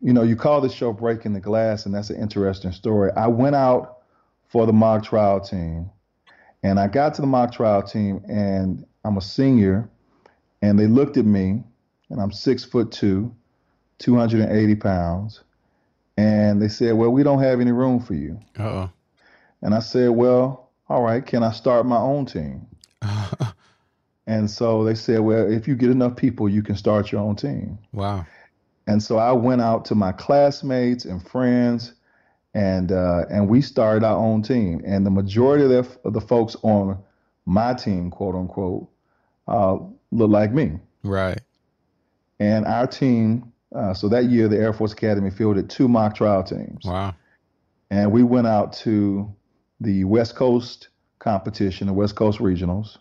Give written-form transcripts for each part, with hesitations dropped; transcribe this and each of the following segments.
You call this show Breaking the Glass, and that's an interesting story. I went out for the mock trial team, and I got to the mock trial team, and I'm a senior, and they looked at me, and I'm 6'2", 280 pounds, and they said, "Well, we don't have any room for you." Uh-oh. And I said, "Well, all right, can I start my own team?" And so they said, "Well, if you get enough people, you can start your own team." Wow. And so I went out to my classmates and friends, and we started our own team. And the majority of the folks on my team, quote unquote, look like me. Right. And our team, so that year, the Air Force Academy fielded 2 mock trial teams. Wow. And we went out to the West Coast competition, the West Coast Regionals.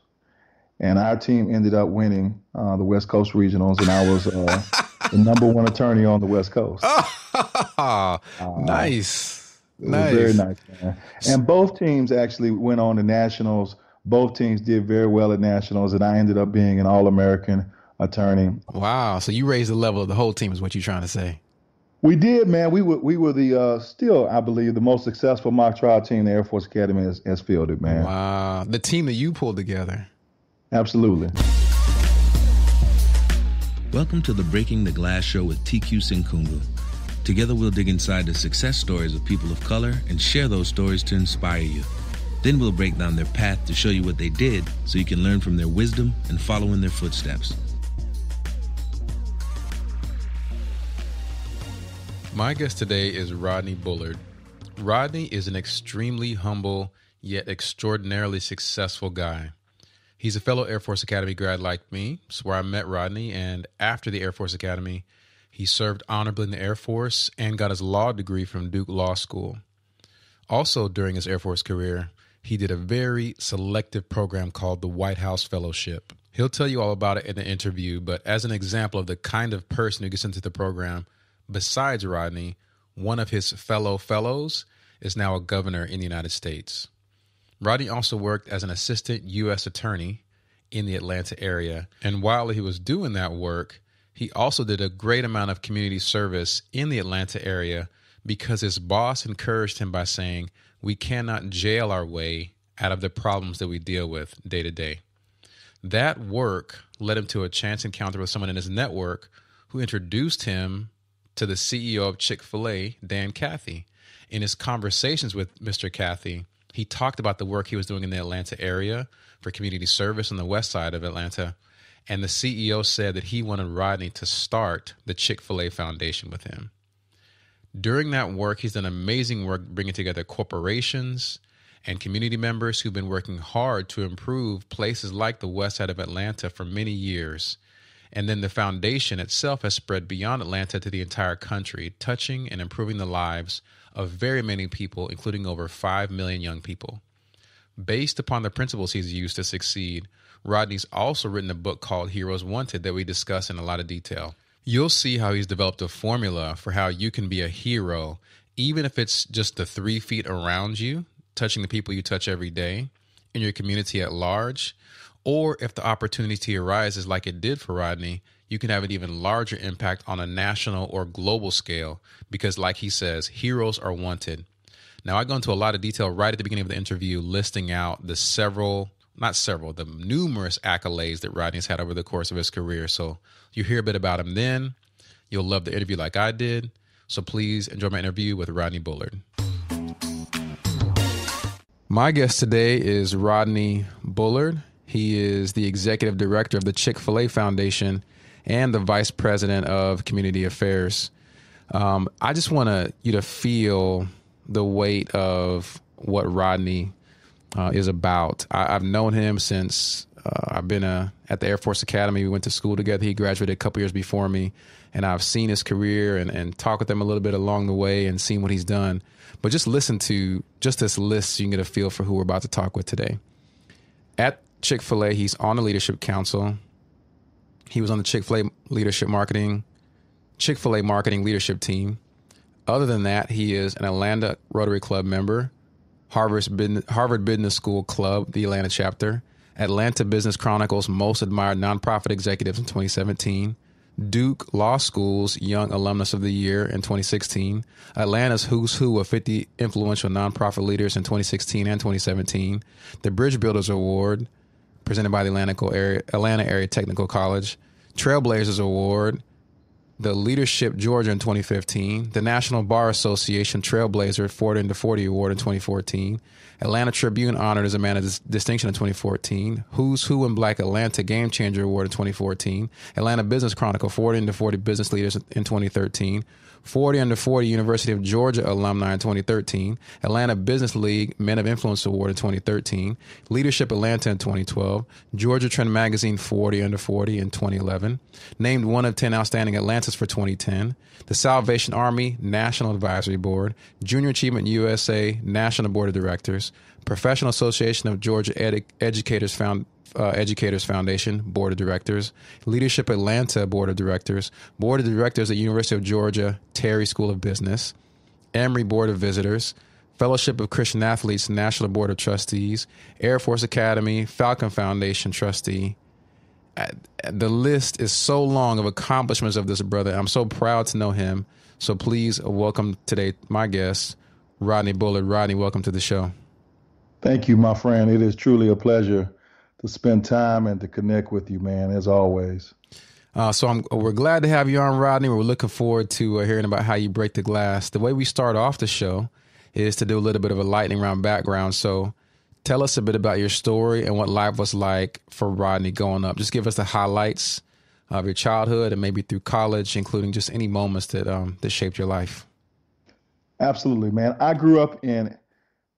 And our team ended up winning the West Coast Regionals, and I was the #1 attorney on the West Coast. Nice. It was very nice, man. And both teams actually went on to nationals. Both teams did very well at nationals, and I ended up being an All-American attorney. Wow. So you raised the level of the whole team is what you're trying to say. We did, man. We were the still, I believe, the most successful mock trial team the Air Force Academy has fielded, man. Wow. The team that you pulled together. Absolutely. Welcome to the Breaking the Glass show with TQ Senkungu. Together we'll dig inside the success stories of people of color and share those stories to inspire you. Then we'll break down their path to show you what they did so you can learn from their wisdom and follow in their footsteps. My guest today is Rodney Bullard. Rodney is an extremely humble yet extraordinarily successful guy. He's a fellow Air Force Academy grad like me. It's where I met Rodney, and after the Air Force Academy, he served honorably in the Air Force and got his law degree from Duke Law School. Also, during his Air Force career, he did a very selective program called the White House Fellowship. He'll tell you all about it in the interview, but as an example of the kind of person who gets into the program, besides Rodney, one of his fellows is now a governor in the United States. Rodney also worked as an assistant U.S. attorney in the Atlanta area. And while he was doing that work, he also did a great amount of community service in the Atlanta area because his boss encouraged him by saying, "We cannot jail our way out of the problems that we deal with day to day." That work led him to a chance encounter with someone in his network who introduced him to the CEO of Chick-fil-A, Dan Cathy. In his conversations with Mr. Cathy, he talked about the work he was doing in the Atlanta area for community service on the west side of Atlanta. And the CEO said that he wanted Rodney to start the Chick-fil-A Foundation with him. During that work, he's done amazing work bringing together corporations and community members who've been working hard to improve places like the west side of Atlanta for many years. And then the foundation itself has spread beyond Atlanta to the entire country, touching and improving the lives of very many people, including over 5 million young people. Based upon the principles he's used to succeed, Rodney's also written a book called Heroes Wanted that we discuss in a lot of detail. You'll see how he's developed a formula for how you can be a hero, even if it's just the 3 feet around you, touching the people you touch every day, in your community at large, or if the opportunity arises like it did for Rodney, you can have an even larger impact on a national or global scale because, like he says, heroes are wanted. Now, I go into a lot of detail right at the beginning of the interview, listing out the numerous accolades that Rodney's had over the course of his career. So you hear a bit about him then. You'll love the interview like I did. So please enjoy my interview with Rodney Bullard. My guest today is Rodney Bullard. He is the executive director of the Chick-fil-A Foundation and the vice president of community affairs. I just want you to feel the weight of what Rodney is about. I've known him since I've been at the Air Force Academy. We went to school together. He graduated a couple years before me, and I've seen his career and talked with him a little bit along the way and seen what he's done. But just listen to just this list so you can get a feel for who we're about to talk with today. At Chick-fil-A, he's on the Leadership Council. He was on the Chick-fil-A Marketing Leadership Team. Other than that, he is an Atlanta Rotary Club member, Harvard Business School Club, the Atlanta chapter, Atlanta Business Chronicle's Most Admired Nonprofit Executives in 2017, Duke Law School's Young Alumnus of the Year in 2016, Atlanta's Who's Who of 50 Influential Nonprofit Leaders in 2016 and 2017, the Bridge Builders Award presented by the Atlanta Area Technical College, Trailblazers Award, the Leadership Georgia in 2015, the National Bar Association Trailblazer 40 Under 40 Award in 2014, Atlanta Tribune honored as a man of distinction in 2014, Who's Who in Black Atlanta Game Changer Award in 2014, Atlanta Business Chronicle 40 Under 40 Business Leaders in 2013, 40 Under 40 University of Georgia alumni in 2013, Atlanta Business League Men of Influence Award in 2013, Leadership Atlanta in 2012, Georgia Trend Magazine 40 Under 40 in 2011, named one of 10 Outstanding Atlantas for 2010, the Salvation Army National Advisory Board, Junior Achievement USA National Board of Directors, Professional Association of Georgia Educators Foundation Board of Directors, Leadership Atlanta Board of Directors at University of Georgia Terry School of Business, Emory Board of Visitors, Fellowship of Christian Athletes National Board of Trustees, Air Force Academy Falcon Foundation Trustee. The list is so long of accomplishments of this brother. I'm so proud to know him. So please welcome today my guest, Rodney Bullard. Rodney, welcome to the show. Thank you, my friend. It is truly a pleasure to spend time and to connect with you, man, as always. We're glad to have you on, Rodney. We're looking forward to hearing about how you break the glass. The way we start off the show is to do a little bit of a lightning round background. So tell us a bit about your story and what life was like for Rodney growing up. Just give us the highlights of your childhood and maybe through college, including just any moments that shaped your life. Absolutely, man. I grew up in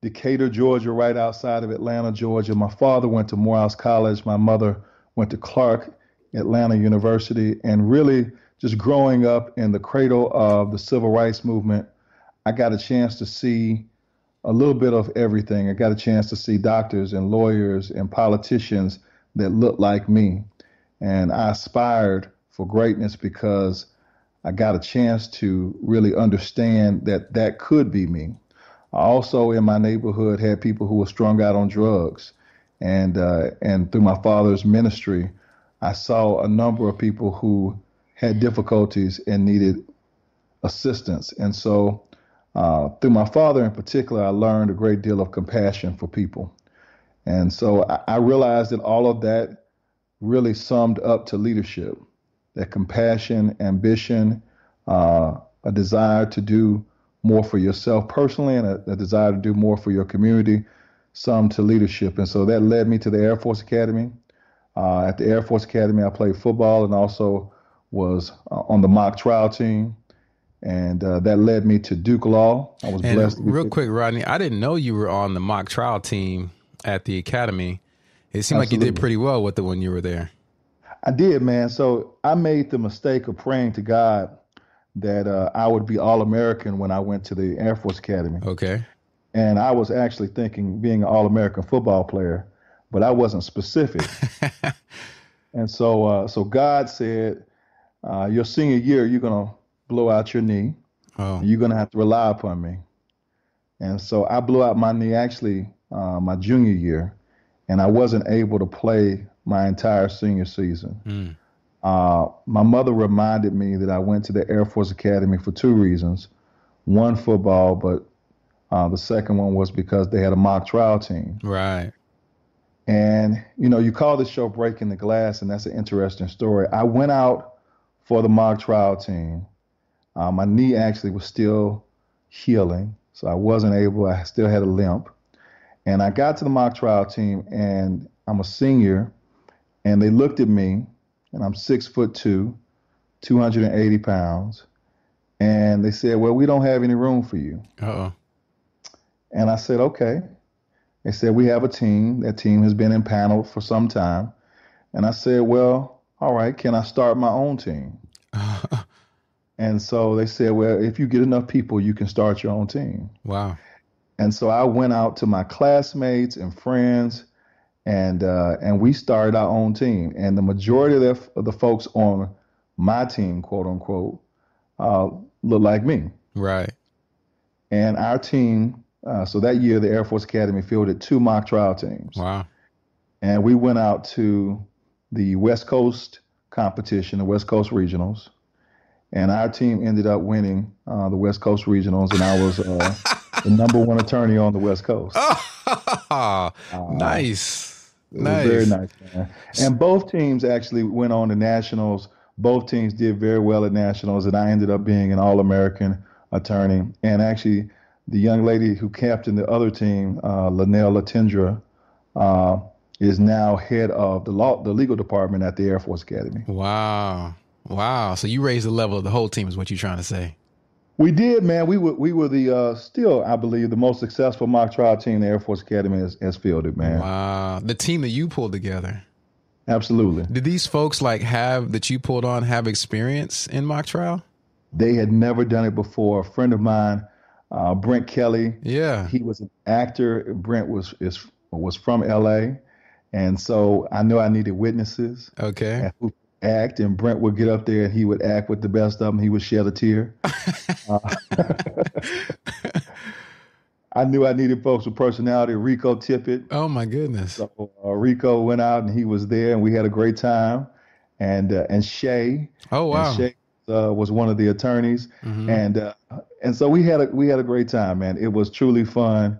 Decatur, Georgia, right outside of Atlanta, Georgia. My father went to Morehouse College. My mother went to Clark Atlanta University. And really just growing up in the cradle of the civil rights movement, I got a chance to see a little bit of everything. I got a chance to see doctors and lawyers and politicians that looked like me. And I aspired for greatness because I got a chance to really understand that that could be me. I also, in my neighborhood, had people who were strung out on drugs. And through my father's ministry, I saw a number of people who had difficulties and needed assistance. And so through my father in particular, I learned a great deal of compassion for people. And so I realized that all of that really summed up to leadership, that compassion, ambition, a desire to do more for yourself personally and a desire to do more for your community, summed to leadership. And so that led me to the Air Force Academy. At the Air Force Academy, I played football and also was on the mock trial team. And that led me to Duke Law. I was blessed. Real quick, Rodney, I didn't know you were on the mock trial team at the academy. It seemed like you did pretty well with it when you were there. I did, man. So I made the mistake of praying to God that I would be All-American when I went to the Air Force Academy. Okay. And I was actually thinking being an All-American football player, but I wasn't specific. And so God said, your senior year, you're going to blow out your knee. Oh. You're going to have to rely upon me. And so I blew out my knee actually my junior year, and I wasn't able to play my entire senior season. My mother reminded me that I went to the Air Force Academy for two reasons. One, football, but the second one was because they had a mock trial team. Right. And, you call this show Breaking the Glass, and that's an interesting story. I went out for the mock trial team. My knee actually was still healing, so I still had a limp. And I got to the mock trial team, and I'm a senior, and they looked at me, and I'm 6'2", 280 pounds. And they said, well, we don't have any room for you. Uh-oh. And I said, okay. They said, we have a team. That team has been impaneled for some time. And I said, well, all right, can I start my own team? And so they said, well, if you get enough people, you can start your own team. Wow. And so I went out to my classmates and friends, and we started our own team. And the majority of the folks on my team, quote unquote, look like me. Right. And our team, so that year, the Air Force Academy fielded 2 mock trial teams. Wow. And we went out to the West Coast competition, the West Coast Regionals, and our team ended up winning the West Coast Regionals, and I was the number one attorney on the West Coast. Nice. It was very nice, man. And both teams actually went on to nationals. Both teams did very well at nationals, and I ended up being an All-American attorney. And actually, the young lady who captained the other team, Linnell Latindra, is now head of the legal department at the Air Force Academy. Wow. So you raised the level of the whole team is what you're trying to say. We did, man. We were the still, I believe, the most successful mock trial team the Air Force Academy has fielded, man. Wow. The team that you pulled together. Absolutely. Did these folks that you pulled on have experience in mock trial? They had never done it before. A friend of mine, Brent Kelly. Yeah. He was an actor. Brent was from LA. And so I knew I needed witnesses. Okay. Who act, and Brent would get up there and he would act with the best of them. He would shed a tear. I knew I needed folks with personality. Rico Tippett. Oh my goodness. So Rico went out and he was there, and we had a great time. And Shay. Oh wow. And Shay was one of the attorneys, and so we had a great time, man. It was truly fun,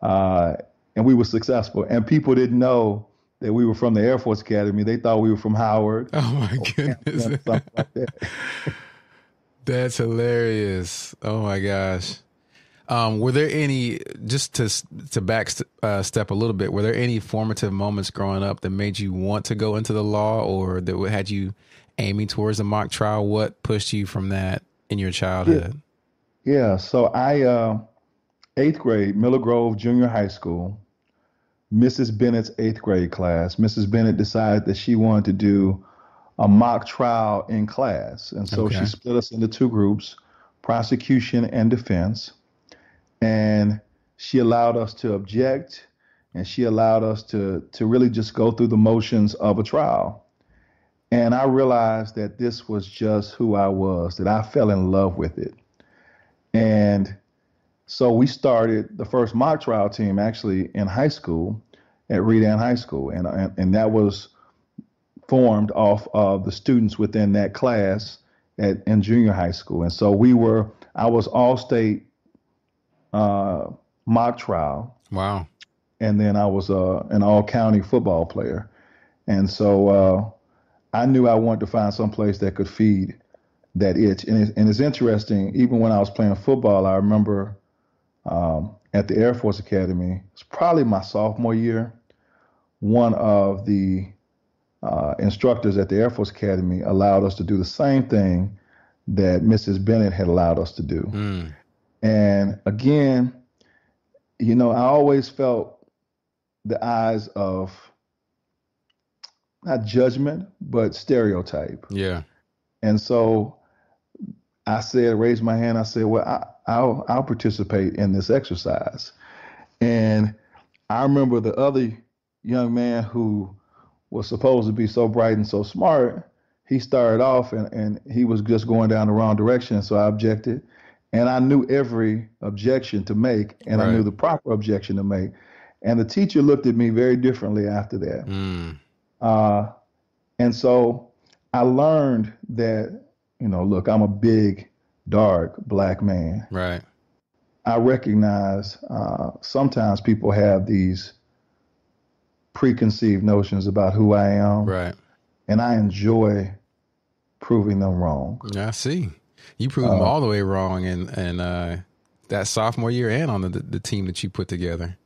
and we were successful. And people didn't know that we were from the Air Force Academy. They thought we were from Howard. Oh my goodness. Something like that. That's hilarious. Oh my gosh. Were there any, just to back step a little bit, were there any formative moments growing up that made you want to go into the law, or that had you aiming towards a mock trial? What pushed you from that in your childhood? Yeah. So I, 8th grade, Miller Grove Junior High School, Mrs. Bennett's 8th grade class. Mrs. Bennett decided that she wanted to do a mock trial in class. And so she split us into two groups, prosecution and defense. And she allowed us to object, and she allowed us to really just go through the motions of a trial. And I realized that this was just who I was, that I fell in love with it. And so we started the first mock trial team actually in high school at Redan High School. And that was formed off of the students within that class in junior high school. And so I was all-state mock trial. Wow. And then I was an all-county football player. And so I knew I wanted to find some place that could feed that itch. And it's interesting, even when I was playing football, I remember at the Air Force Academy, it's probably my sophomore year, one of the instructors at the Air Force Academy allowed us to do the same thing that Mrs. Bennett had allowed us to do. And again, I always felt the eyes of not judgment, but stereotype. Yeah. And so I raised my hand. I said, well, I'll participate in this exercise. And I remember the other young man who was supposed to be so bright and so smart, he started off and he was just going down the wrong direction. So I objected. And I knew every objection to make, and I knew the proper objection to make. And the teacher looked at me very differently after that. And so I learned that, look, I'm a big, dark, black man. Right. I recognize sometimes people have these preconceived notions about who I am. Right. And I enjoy proving them wrong. I see. You proved them all the way wrong in that sophomore year and on the team that you put together.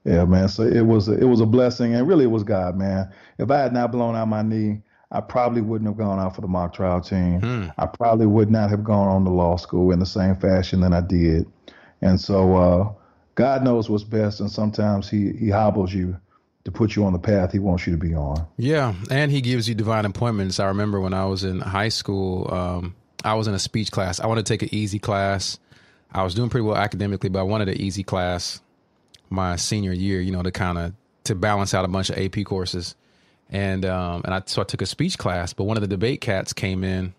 Yeah, man. So it was a blessing, and really it was God, man. If I had not blown out my knee, I probably wouldn't have gone out for the mock trial team. I probably would not have gone on to law school in the same fashion that I did. And so God knows what's best, and sometimes he hobbles you to put you on the path he wants you to be on. Yeah, and he gives you divine appointments. I remember when I was in high school, I was in a speech class. I wanted to take an easy class. I was doing pretty well academically, but I wanted an easy class my senior year, to balance out a bunch of AP courses. And I took a speech class, but one of the debate cats came in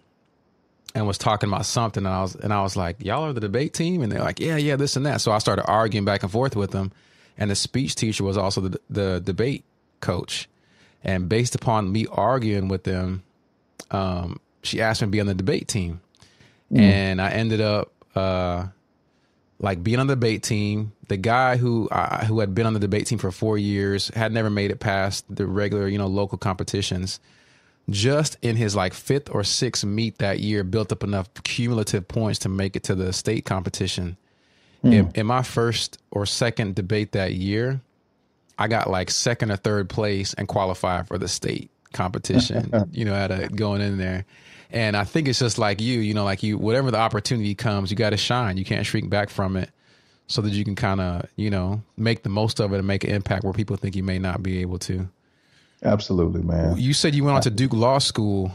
and was talking about something. And I was like, y'all are the debate team? And they're like, yeah, this and that. So I started arguing back and forth with them. And the speech teacher was also the debate coach. And based upon me arguing with them, she asked me to be on the debate team. Mm. And I ended up like being on the debate team. The guy who had been on the debate team for 4 years had never made it past the regular, local competitions. Just in his like 5th or 6th meet that year, built up enough cumulative points to make it to the state competition. In my first or second debate that year, I got like 2nd or 3rd place and qualified for the state competition, going in there. And I think it's just like whatever the opportunity comes, you got to shine. You can't shrink back from it so that you can kind of, make the most of it and make an impact where people think you may not be able to. Absolutely, man. You said you went on to Duke Law School.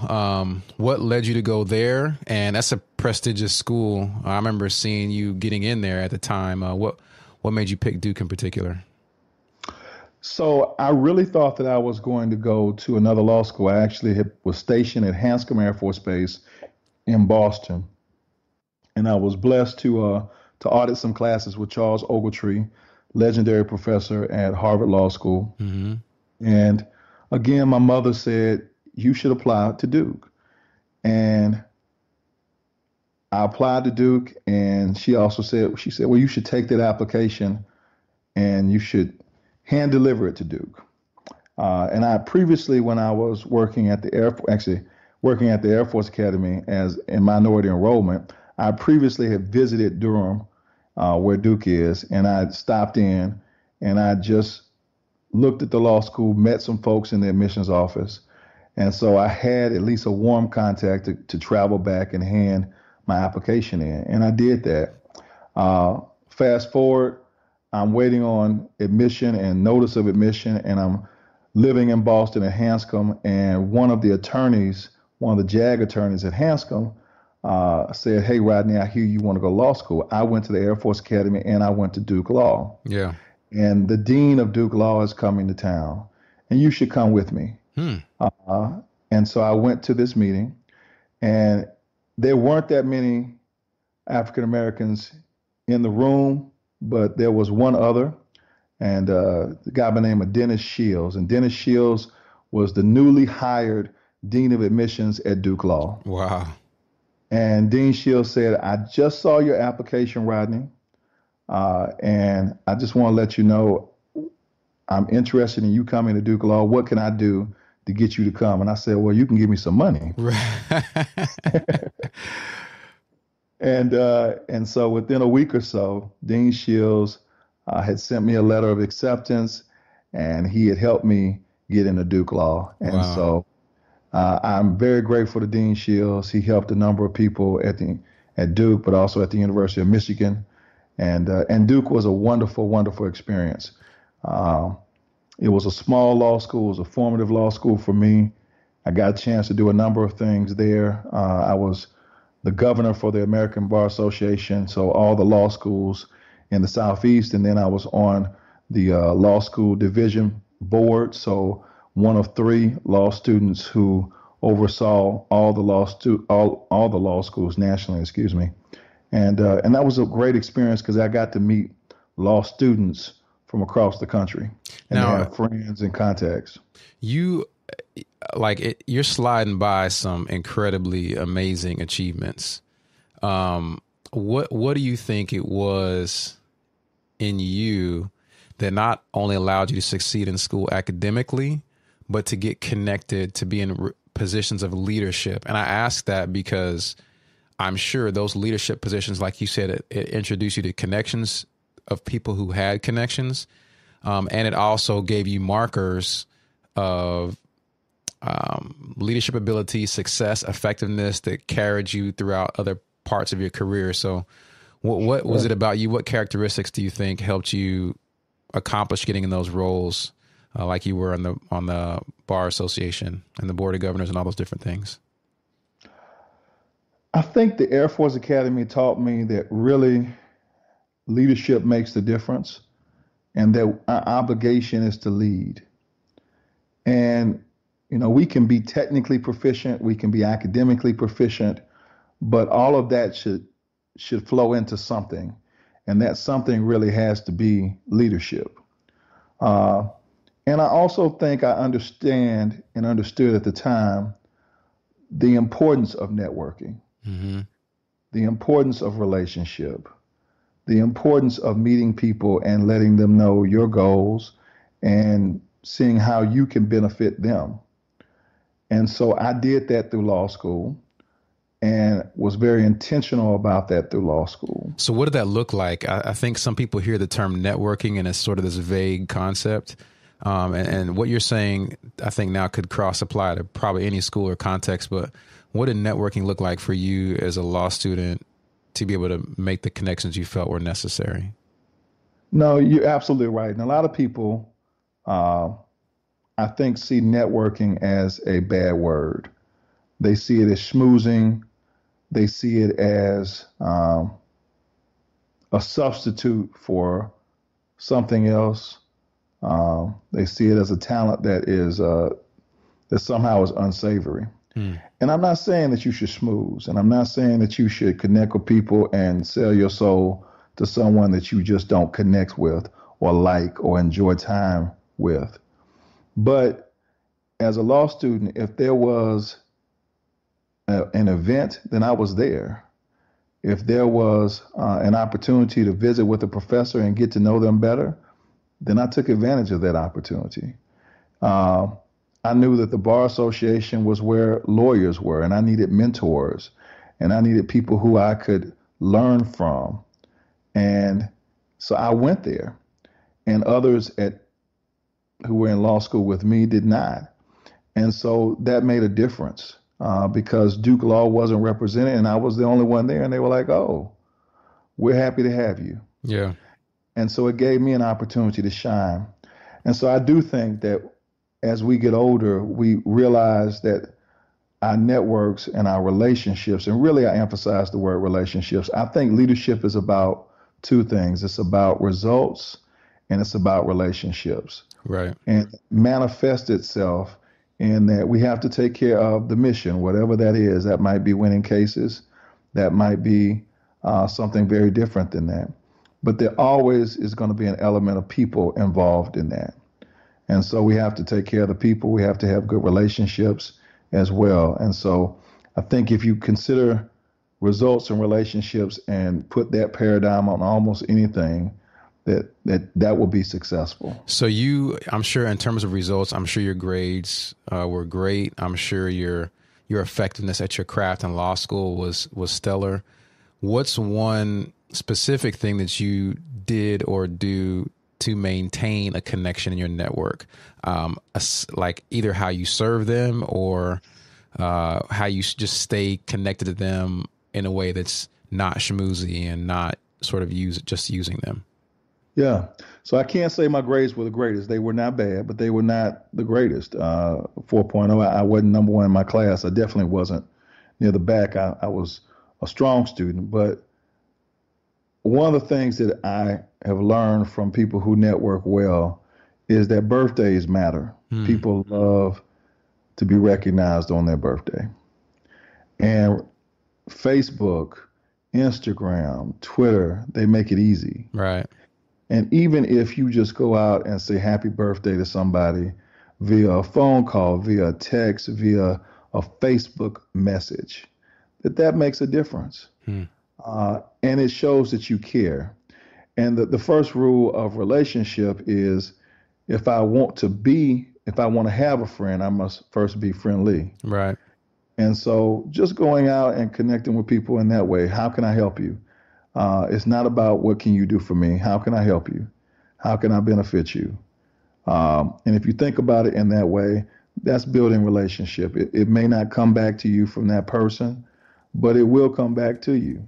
What led you to go there? And that's a prestigious school. I remember seeing you getting in there at the time. What made you pick Duke in particular? So I really thought that I was going to go to another law school. I actually was stationed at Hanscom Air Force Base in Boston, and I was blessed to audit some classes with Charles Ogletree, legendary professor at Harvard Law School. Mm-hmm. And again, my mother said, you should apply to Duke. And I applied to Duke, and she said, well, you should take that application and you should hand deliver it to Duke. And I previously, when I was working at the Air Force Academy as in minority enrollment, I previously had visited Durham, where Duke is, and I stopped in and I just looked at the law school, met some folks in the admissions office. And so I had at least a warm contact to travel back and hand my application in. And I did that. Fast forward, I'm waiting on admission and notice of admission, and I'm living in Boston at Hanscom. And one of the JAG attorneys at Hanscom said, hey, Rodney, I hear you want to go to law school. I went to the Air Force Academy and I went to Duke Law. Yeah. And the dean of Duke Law is coming to town, and you should come with me. And so I went to this meeting, and there weren't that many African Americans in the room, but there was one other, and the guy by the name of Dennis Shields. And Dennis Shields was the newly hired dean of admissions at Duke Law. Wow. And Dean Shields said, I just saw your application, Rodney. And I just want to let you know, I'm interested in you coming to Duke Law. What can I do to get you to come? And I said, well, you can give me some money. And so within a week or so, Dean Shields had sent me a letter of acceptance, and he had helped me get into Duke Law. And so I'm very grateful to Dean Shields. He helped a number of people at Duke, but also at the University of Michigan. And Duke was a wonderful, wonderful experience. It was a small law school. It was a formative law school for me. I got a chance to do a number of things there. I was the governor for the American Bar Association, so all the law schools in the Southeast. And then I was on the law school division board, so one of 3 law students who oversaw all the law schools nationally, And that was a great experience because I got to meet law students from across the country and now, have friends and contacts. You're sliding by some incredibly amazing achievements. What do you think it was in you that not only allowed you to succeed in school academically, but to get connected, to be in positions of leadership? And I ask that because I'm sure those leadership positions, like you said, it introduced you to connections of people who had connections. And it also gave you markers of leadership ability, success, effectiveness that carried you throughout other parts of your career. So what was it about you? What characteristics do you think helped you accomplish getting in those roles like you were on the Bar Association and the Board of Governors and all those different things? I think the Air Force Academy taught me that really leadership makes the difference and that our obligation is to lead. And, we can be technically proficient, we can be academically proficient, but all of that should flow into something. And that something really has to be leadership. And I also think I understood at the time the importance of networking, Mm-hmm. the importance of relationship, the importance of meeting people and letting them know your goals and seeing how you can benefit them. And so I did that through law school and was very intentional about that through law school. So what did that look like? I think some people hear the term networking and it's sort of this vague concept. And what you're saying, I think now could cross apply to probably any school or context. But what did networking look like for you as a law student to be able to make the connections you felt were necessary? No, you're absolutely right. And a lot of people, I think, see networking as a bad word. They see it as schmoozing. They see it as a substitute for something else. They see it as a talent that is that somehow is unsavory. And I'm not saying that you should schmooze, and I'm not saying that you should connect with people and sell your soul to someone that you just don't connect with or like or enjoy time with. But as a law student, if there was an event, then I was there. If there was an opportunity to visit with a professor and get to know them better, then I took advantage of that opportunity. I knew that the Bar Association was where lawyers were, and I needed mentors, and I needed people who I could learn from. And so I went there, and others who were in law school with me did not. And so that made a difference because Duke Law wasn't represented, and I was the only one there, and they were like, oh, we're happy to have you. Yeah. And so it gave me an opportunity to shine. And so I do think that as we get older, we realize that our networks and our relationships, and really I emphasize the word relationships, I think leadership is about two things. It's about results and it's about relationships. Right. And manifest itself in that we have to take care of the mission, whatever that is. That might be winning cases. That might be something very different than that. But there always is going to be an element of people involved in that. And so we have to take care of the people. We have to have good relationships as well. And so I think if you consider results and relationships and put that paradigm on almost anything, that will be successful. So I'm sure in terms of results, I'm sure your grades were great. I'm sure your effectiveness at your craft in law school was stellar. What's one specific thing that you did or do to maintain a connection in your network, like either how you serve them or how you just stay connected to them in a way that's not schmoozy and not sort of just using them? Yeah. So I can't say my grades were the greatest. They were not bad, but they were not the greatest. 4.0, I wasn't number one in my class. I definitely wasn't near the back. I was a strong student, but one of the things that I have learned from people who network well is that birthdays matter. People love to be recognized on their birthday. And Facebook, Instagram, Twitter, they make it easy. Right. And even if you just go out and say happy birthday to somebody via a phone call, via a text, via a Facebook message, that makes a difference. And it shows that you care. And the first rule of relationship is if I want to have a friend, I must first be friendly. Right. And so just going out and connecting with people in that way, how can I help you? It's not about what can you do for me? How can I help you? How can I benefit you? And if you think about it in that way, that's building relationship. It may not come back to you from that person, but it will come back to you.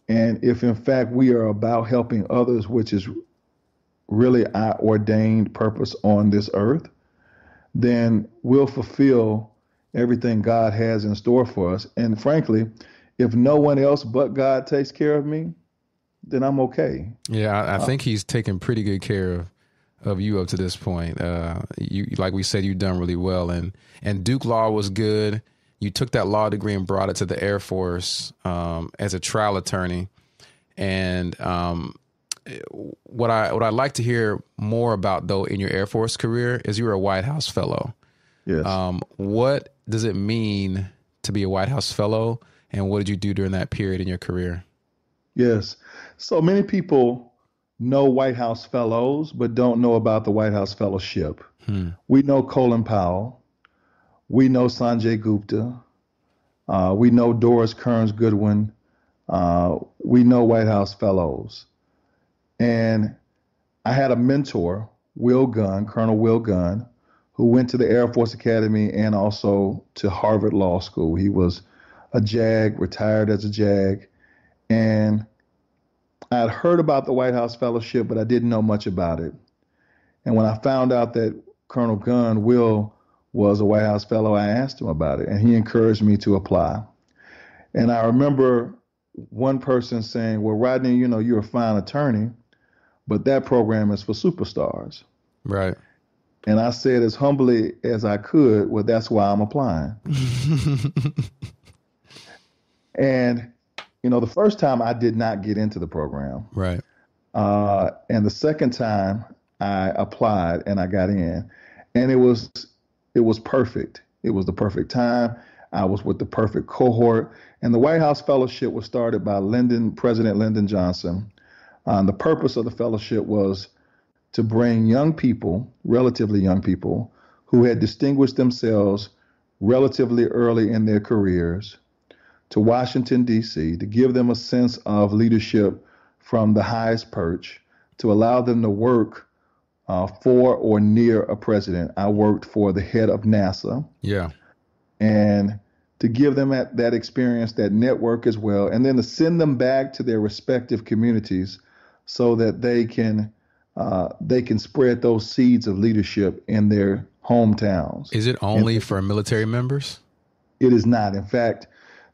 And if in fact we are about helping others, which is really our ordained purpose on this earth, then we'll fulfill everything God has in store for us. And frankly, if no one else but God takes care of me, then I'm okay. Yeah, I think he's taken pretty good care of you up to this point. You, like we said, you've done really well. And Duke Law was good. You took that law degree and brought it to the Air Force as a trial attorney. And what I'd like to hear more about, though, in your Air Force career is you were a White House fellow. Yes. What does it mean to be a White House fellow, and what did you do during that period in your career? Yes. So many people know White House fellows, but don't know about the White House Fellowship. We know Colin Powell. We know Sanjay Gupta. We know Doris Kearns Goodwin. We know White House fellows. And I had a mentor, Will Gunn, Colonel Will Gunn, who went to the Air Force Academy and also to Harvard Law School. He was a JAG, retired as a JAG. And I had heard about the White House Fellowship, but I didn't know much about it. And when I found out that Colonel Gunn, Will, was a White House fellow, I asked him about it, and he encouraged me to apply. And I remember one person saying, well, Rodney, you know, you're a fine attorney, but that program is for superstars. Right. And I said as humbly as I could, well, that's why I'm applying. And, you know, the first time I did not get into the program. Right. And the second time I applied and I got in, and it was perfect. It was the perfect time. I was with the perfect cohort. And the White House Fellowship was started by President Lyndon Johnson. The purpose of the fellowship was to bring young people, relatively young people, who had distinguished themselves relatively early in their careers to Washington, D.C., to give them a sense of leadership from the highest perch, to allow them to work for or near a president. I worked for the head of NASA. Yeah. And to give them that experience, that network as well, and then to send them back to their respective communities so that they can spread those seeds of leadership in their hometowns. Is it only for military members? It is not. In fact,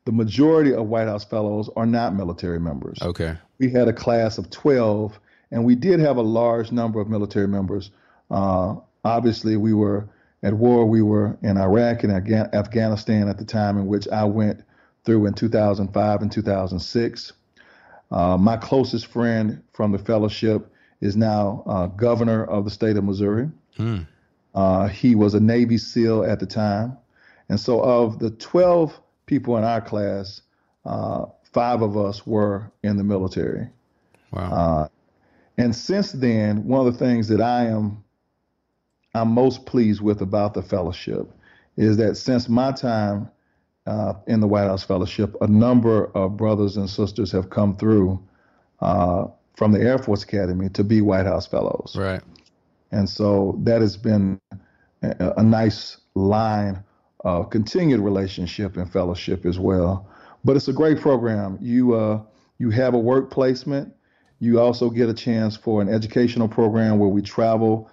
the majority of White House fellows are not military members. Okay. We had a class of 12, and we did have a large number of military members. Obviously, we were at war. We were in Iraq and Afghanistan at the time in which I went through in 2005 and 2006. My closest friend from the fellowship is now governor of the state of Missouri. He was a Navy SEAL at the time. And so of the 12 people in our class, 5 of us were in the military. Wow. And since then, one of the things that I'm most pleased with about the fellowship is that since my time in the White House Fellowship, a number of brothers and sisters have come through from the Air Force Academy to be White House Fellows. Right. And so that has been a nice line of continued relationship and fellowship as well. But it's a great program. You have a work placement. You also get a chance for an educational program where we travel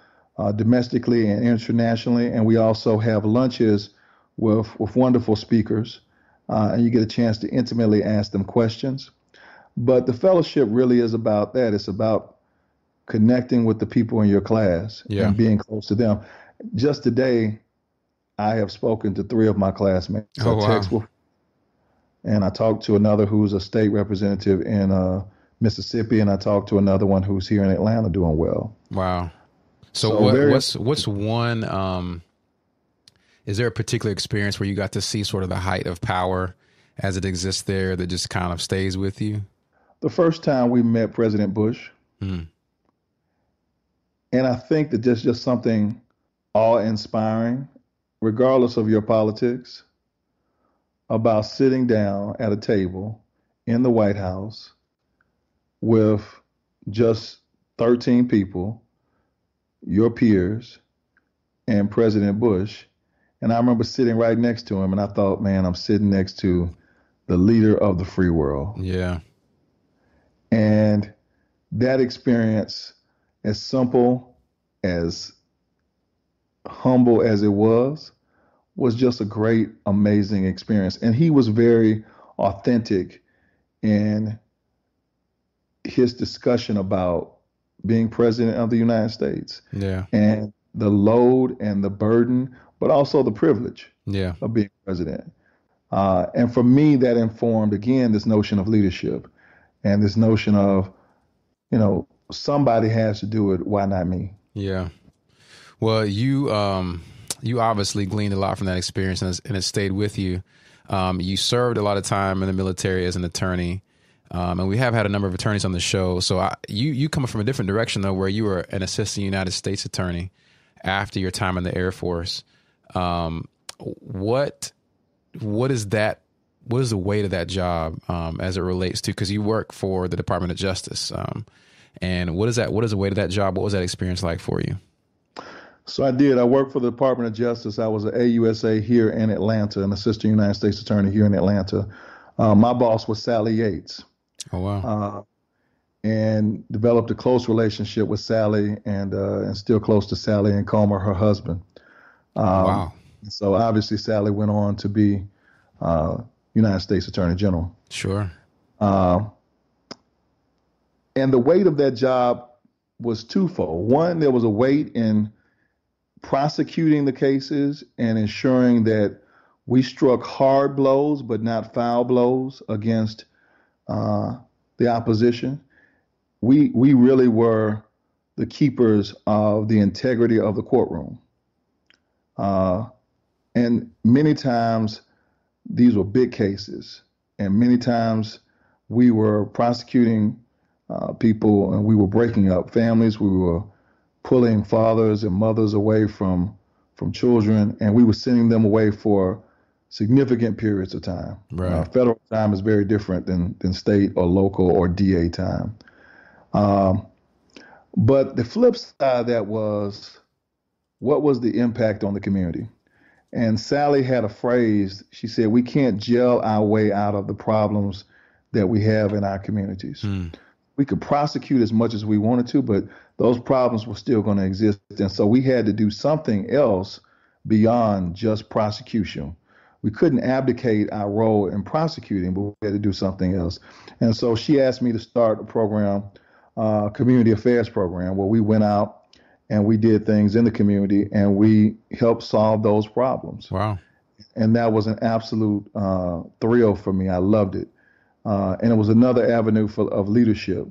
domestically and internationally, and we also have lunches with wonderful speakers, and you get a chance to intimately ask them questions. But the fellowship really is about that. It's about connecting with the people in your class and being close to them. Just today, I have spoken to 3 of my classmates. Oh, wow. And I talked to another who's a state representative in Mississippi, and I talked to another one who's here in Atlanta doing well. Wow. So what's one, is there a particular experience where you got to see sort of the height of power as it exists there that just kind of stays with you? The first time we met President Bush. And I think that there's just something awe-inspiring, regardless of your politics, about sitting down at a table in the White House with just 13 people, your peers, and President Bush. And I remember sitting right next to him, and I thought, man, I'm sitting next to the leader of the free world. Yeah. And that experience, as simple, as humble as it was just a great, amazing experience. And he was very authentic in his discussion about being president of the United States. Yeah. And the load and the burden, but also the privilege of being president. And for me, that informed, again, this notion of leadership and this notion of, you know, somebody has to do it. Why not me? Yeah. Well, you obviously gleaned a lot from that experience, and it stayed with you. You served a lot of time in the military as an attorney. And we have had a number of attorneys on the show. So you come from a different direction, though, where you were an assistant United States attorney after your time in the Air Force. What is that? What is the weight of that job as it relates to? Because you work for the Department of Justice. And what is that? What is the weight of that job? What was that experience like for you? So I did. I worked for the Department of Justice. I was an AUSA here in Atlanta, an assistant United States attorney here in Atlanta. My boss was Sally Yates. Oh, wow. And developed a close relationship with Sally and still close to Sally and Comer, her husband. Wow. So obviously Sally went on to be United States Attorney General. Sure. And the weight of that job was twofold. One, there was a weight in prosecuting the cases and ensuring that we struck hard blows but not foul blows against the opposition. We really were the keepers of the integrity of the courtroom. And many times these were big cases, and many times we were prosecuting people and we were breaking up families. We were pulling fathers and mothers away from children, and we were sending them away for significant periods of time. Right. Federal time is very different than state or local or DA time. But the flip side of that was, what was the impact on the community? And Sally had a phrase. She said, we can't gel our way out of the problems that we have in our communities. We could prosecute as much as we wanted to, but those problems were still going to exist. And so we had to do something else beyond just prosecution. We couldn't abdicate our role in prosecuting, but we had to do something else. And so she asked me to start a program, community affairs program, where we went out and we did things in the community and we helped solve those problems. Wow. And that was an absolute thrill for me. I loved it. And it was another avenue of leadership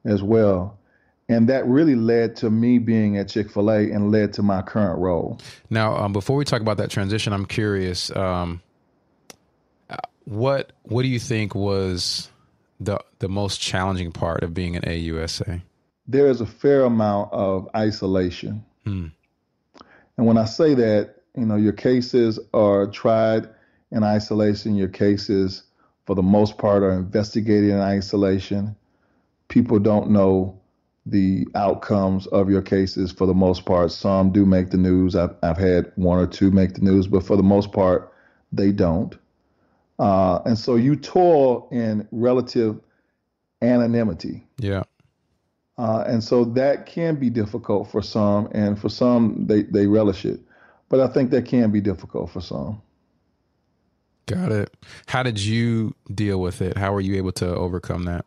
as well. And that really led to me being at Chick-fil-A and led to my current role. Now, before we talk about that transition, I'm curious, what do you think was the most challenging part of being an AUSA? There is a fair amount of isolation. And when I say that, your cases are tried in isolation. Your cases, for the most part, are investigated in isolation. People don't know the outcomes of your cases for the most part. Some do make the news. I've had one or two make the news, but for the most part, they don't. And so you toil in relative anonymity. Yeah. And so that can be difficult for some, and for some, they relish it. But I think that can be difficult for some. Got it. How did you deal with it? How were you able to overcome that?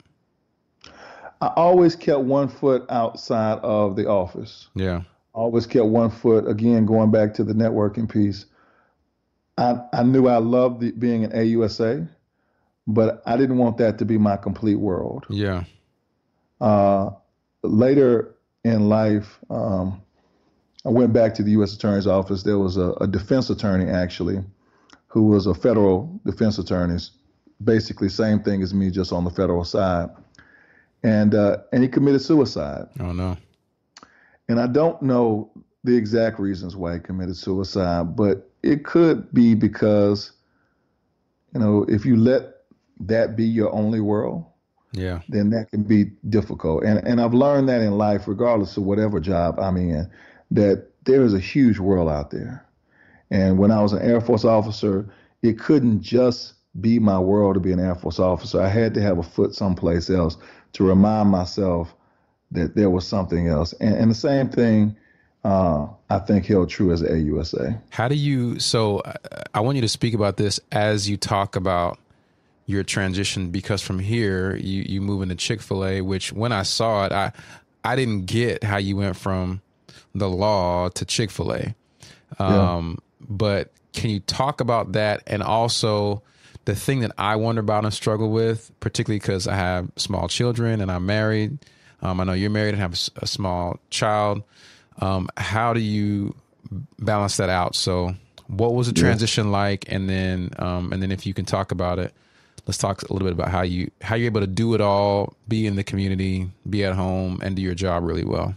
I always kept one foot outside of the office. Yeah. Always kept one foot, again, going back to the networking piece. I knew I loved being an AUSA, but I didn't want that to be my complete world. Yeah. Later in life, I went back to the U.S. Attorney's Office. There was a defense attorney, actually, who was a federal defense attorney, basically same thing as me, just on the federal side. And he committed suicide. Oh, no. And I don't know the exact reasons why he committed suicide, but it could be because, if you let that be your only world, yeah, then that can be difficult. And I've learned that in life, regardless of whatever job I'm in, that there is a huge world out there. And when I was an Air Force officer, it couldn't just be my world to be an Air Force officer. I had to have a foot someplace else to remind myself that there was something else. And the same thing, I think, held true as an AUSA. How do you, so I want you to speak about this as you talk about your transition, because from here you move into Chick-fil-A, which when I saw it, I didn't get how you went from the law to Chick-fil-A. But can you talk about that? And also the thing that I wonder about and struggle with, particularly because I have small children and I'm married. I know you're married and have a small child. How do you balance that out so What was the transition like? And then if you can talk about it, let's talk a little bit about how you're able to do it all, be in the community, be at home, and do your job really well.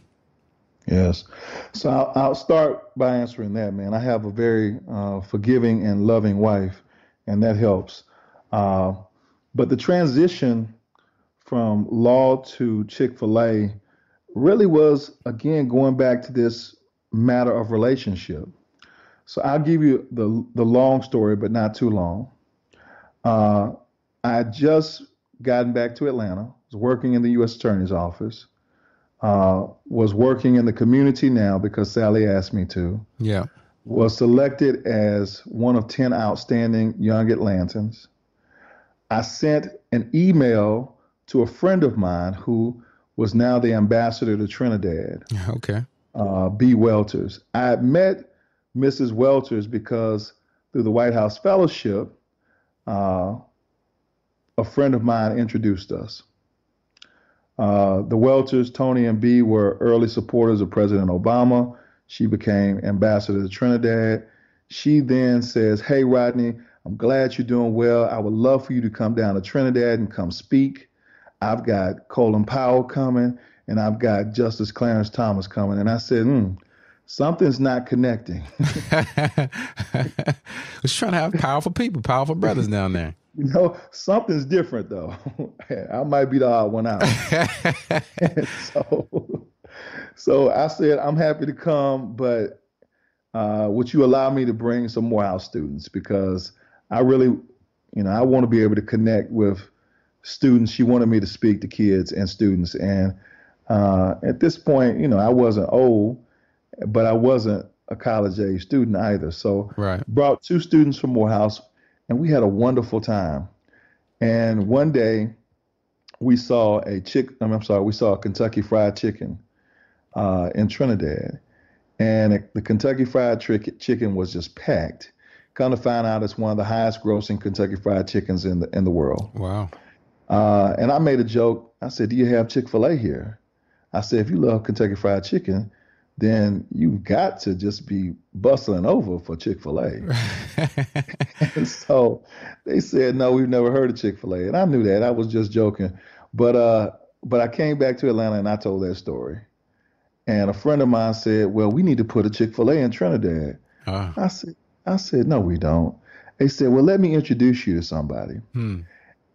Yes. So I'll start by answering that, man. I have a very forgiving and loving wife, and that helps. But the transition from law to Chick-fil-A really was, again, going back to this matter of relationship. So I'll give you the long story, but not too long. I had just gotten back to Atlanta, was working in the U.S. Attorney's Office, was working in the community now because Sally asked me to. Yeah. Was selected as one of 10 outstanding young Atlantans. I sent an email to a friend of mine who was now the ambassador to Trinidad. Okay. B. Welters. I had met Mrs. Welters because through the White House Fellowship, a friend of mine introduced us. The Welters, Tony and B, were early supporters of President Obama. She became ambassador to Trinidad. She then says, "Hey, Rodney, I'm glad you're doing well. I would love for you to come down to Trinidad and come speak. I've got Colin Powell coming, and I've got Justice Clarence Thomas coming." And I said, something's not connecting. Was trying to have powerful people, powerful brothers down there. Something's different, though. I might be the odd one out. So I said, I'm happy to come, but would you allow me to bring some Morehouse students? Because I really, I want to be able to connect with students. She wanted me to speak to kids and students. And at this point, I wasn't old, but I wasn't a college-age student either. So brought 2 students from Morehouse, and we had a wonderful time. And one day we saw a Kentucky Fried Chicken in Trinidad. And the Kentucky Fried Chicken was just packed. Come to find out, it's one of the highest grossing Kentucky Fried Chickens in the world. Wow. And I made a joke. I said, "Do you have Chick-fil-A here?" I said, "If you love Kentucky Fried Chicken, then you've got to just be bustling over for Chick-fil-A." And so they said, "No, we've never heard of Chick-fil-A." And I knew that. I was just joking. But I came back to Atlanta and I told that story. And a friend of mine said, "Well, we need to put a Chick-fil-A in Trinidad." I said, "No, we don't." They said, "Well, let me introduce you to somebody."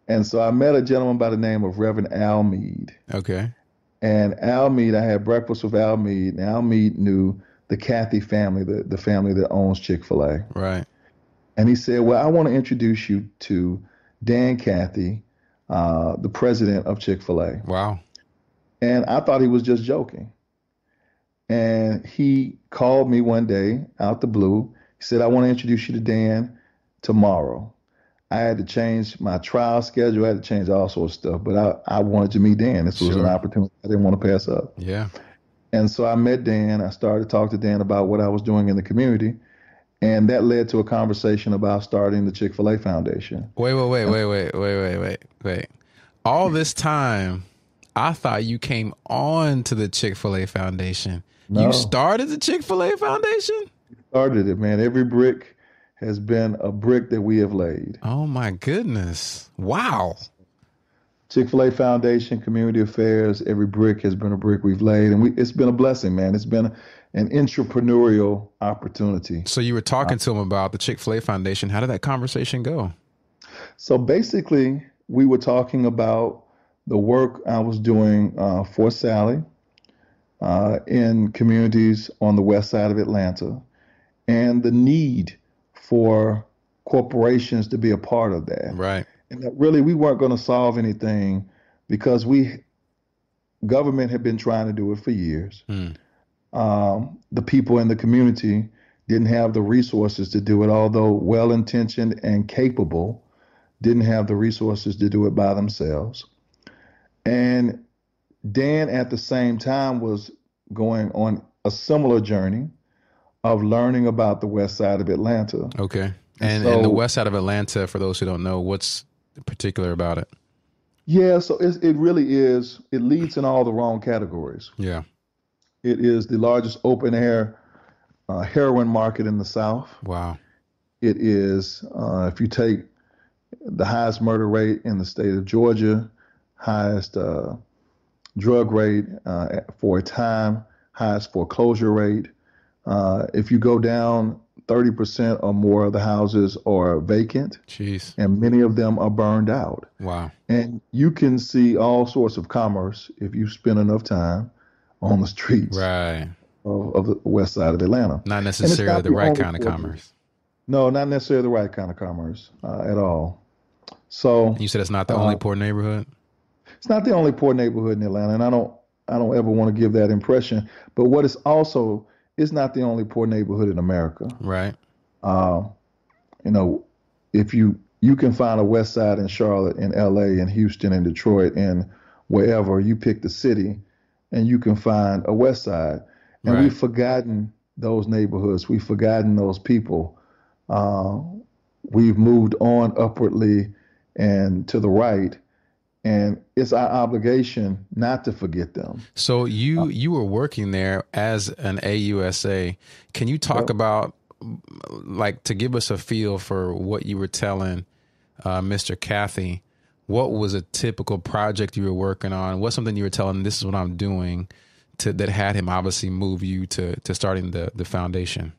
And so I met a gentleman by the name of Reverend Al Mead. Okay. And Al Mead, I had breakfast with Al Mead, and Al Mead knew the Cathy family, the family that owns Chick-fil-A. Right. And he said, "Well, I want to introduce you to Dan Cathy, the president of Chick-fil-A." Wow. And I thought he was just joking. And he called me one day out the blue. He said, "I want to introduce you to Dan tomorrow." I had to change my trial schedule. I had to change all sorts of stuff, but I wanted to meet Dan. This was an opportunity I didn't want to pass up. Yeah. And so I met Dan. I started to talk to Dan about what I was doing in the community. And that led to a conversation about starting the Chick-fil-A Foundation. Wait. All this time, I thought you came on to the Chick-fil-A Foundation. No. You started the Chick-fil-A Foundation? Started it, man. Every brick has been a brick that we have laid. Oh, my goodness. Wow. Chick-fil-A Foundation, community affairs, every brick has been a brick we've laid. And it's been a blessing, man. It's been an entrepreneurial opportunity. So you were talking to him about the Chick-fil-A Foundation. How did that conversation go? So basically, we were talking about the work I was doing for Sally in communities on the west side of Atlanta and the need for corporations to be a part of that. Right. And that really we weren't going to solve anything because government had been trying to do it for years. The people in the community didn't have the resources to do it, although well-intentioned and capable, didn't have the resources to do it by themselves. And Dan, at the same time, was going on a similar journey of learning about the west side of Atlanta. Okay. And the west side of Atlanta, for those who don't know, what's particular about it? Yeah, so it really is. It leads in all the wrong categories. Yeah. It is the largest open air heroin market in the South. Wow. It is, if you take the highest murder rate in the state of Georgia, highest drug rate for a time, highest foreclosure rate. If you go down, 30% or more of the houses are vacant. Jeez. And many of them are burned out. Wow. And you can see all sorts of commerce if you spend enough time on the streets Right. of the west side of Atlanta. Not necessarily the right kind of commerce. No, not necessarily the right kind of commerce at all. So And you said it's not the only poor neighborhood? it's not the only poor neighborhood in Atlanta, and I don't ever want to give that impression. But what is also, it's not the only poor neighborhood in America. Right. If you can find a west side in Charlotte, in LA, in Houston, in Detroit, and wherever, you pick the city and you can find a west side. And Right. we've forgotten those neighborhoods. We've forgotten those people. We've moved on upwardly and to the right. And it's our obligation not to forget them. So you were working there as an AUSA. Can you talk about, like, to give us a feel for what you were telling Mr. Cathy? What was a typical project you were working on? What's something you were telling, this is what I'm doing, that had him obviously move you to starting the foundation?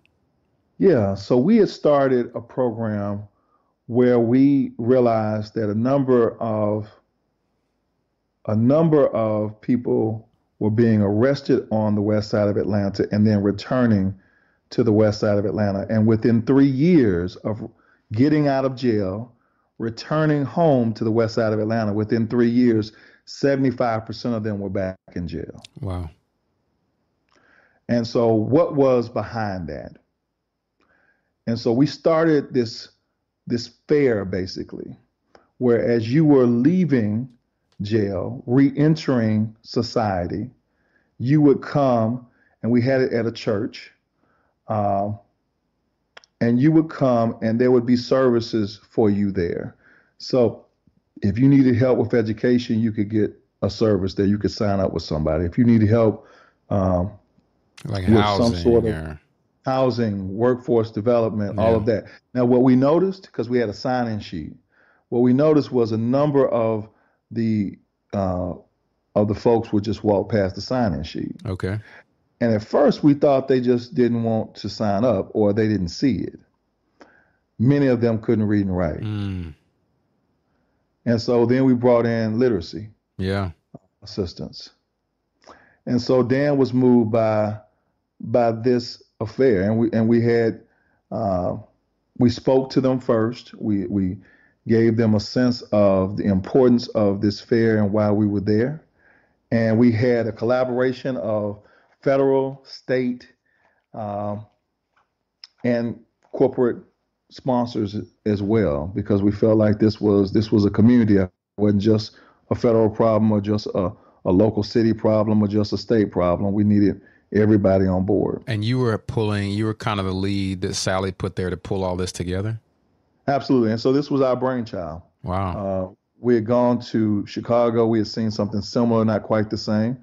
Yeah, so we had started a program where we realized that a number of people were being arrested on the west side of Atlanta and then returning to the west side of Atlanta. And within 3 years of getting out of jail, returning home to the west side of Atlanta, within 3 years, 75% of them were back in jail. Wow. And so what was behind that? And so we started this fair, basically, where as you were leaving jail, re-entering society, you would come, and we had it at a church, and you would come and there would be services for you there. So if you needed help with education, you could get a service there. You could sign up with somebody. If you needed help like with housing, some sort of housing, workforce development, all of that. Now, what we noticed, because we had a sign-in sheet, what we noticed was a number of the folks would just walk past the sign-in sheet. Okay. And at first we thought they just didn't want to sign up or they didn't see it. Many of them couldn't read and write. And so then we brought in literacy assistance. And so Dan was moved by this affair, and we spoke to them first. We gave them a sense of the importance of this fair and why we were there. And we had a collaboration of federal, state, and corporate sponsors as well, because we felt like this was a community. It wasn't just a federal problem or just a local city problem or just a state problem. We needed everybody on board. And you were kind of the lead that Sally put there to pull all this together? Absolutely. And so this was our brainchild. Wow. We had gone to Chicago. We had seen something similar, not quite the same.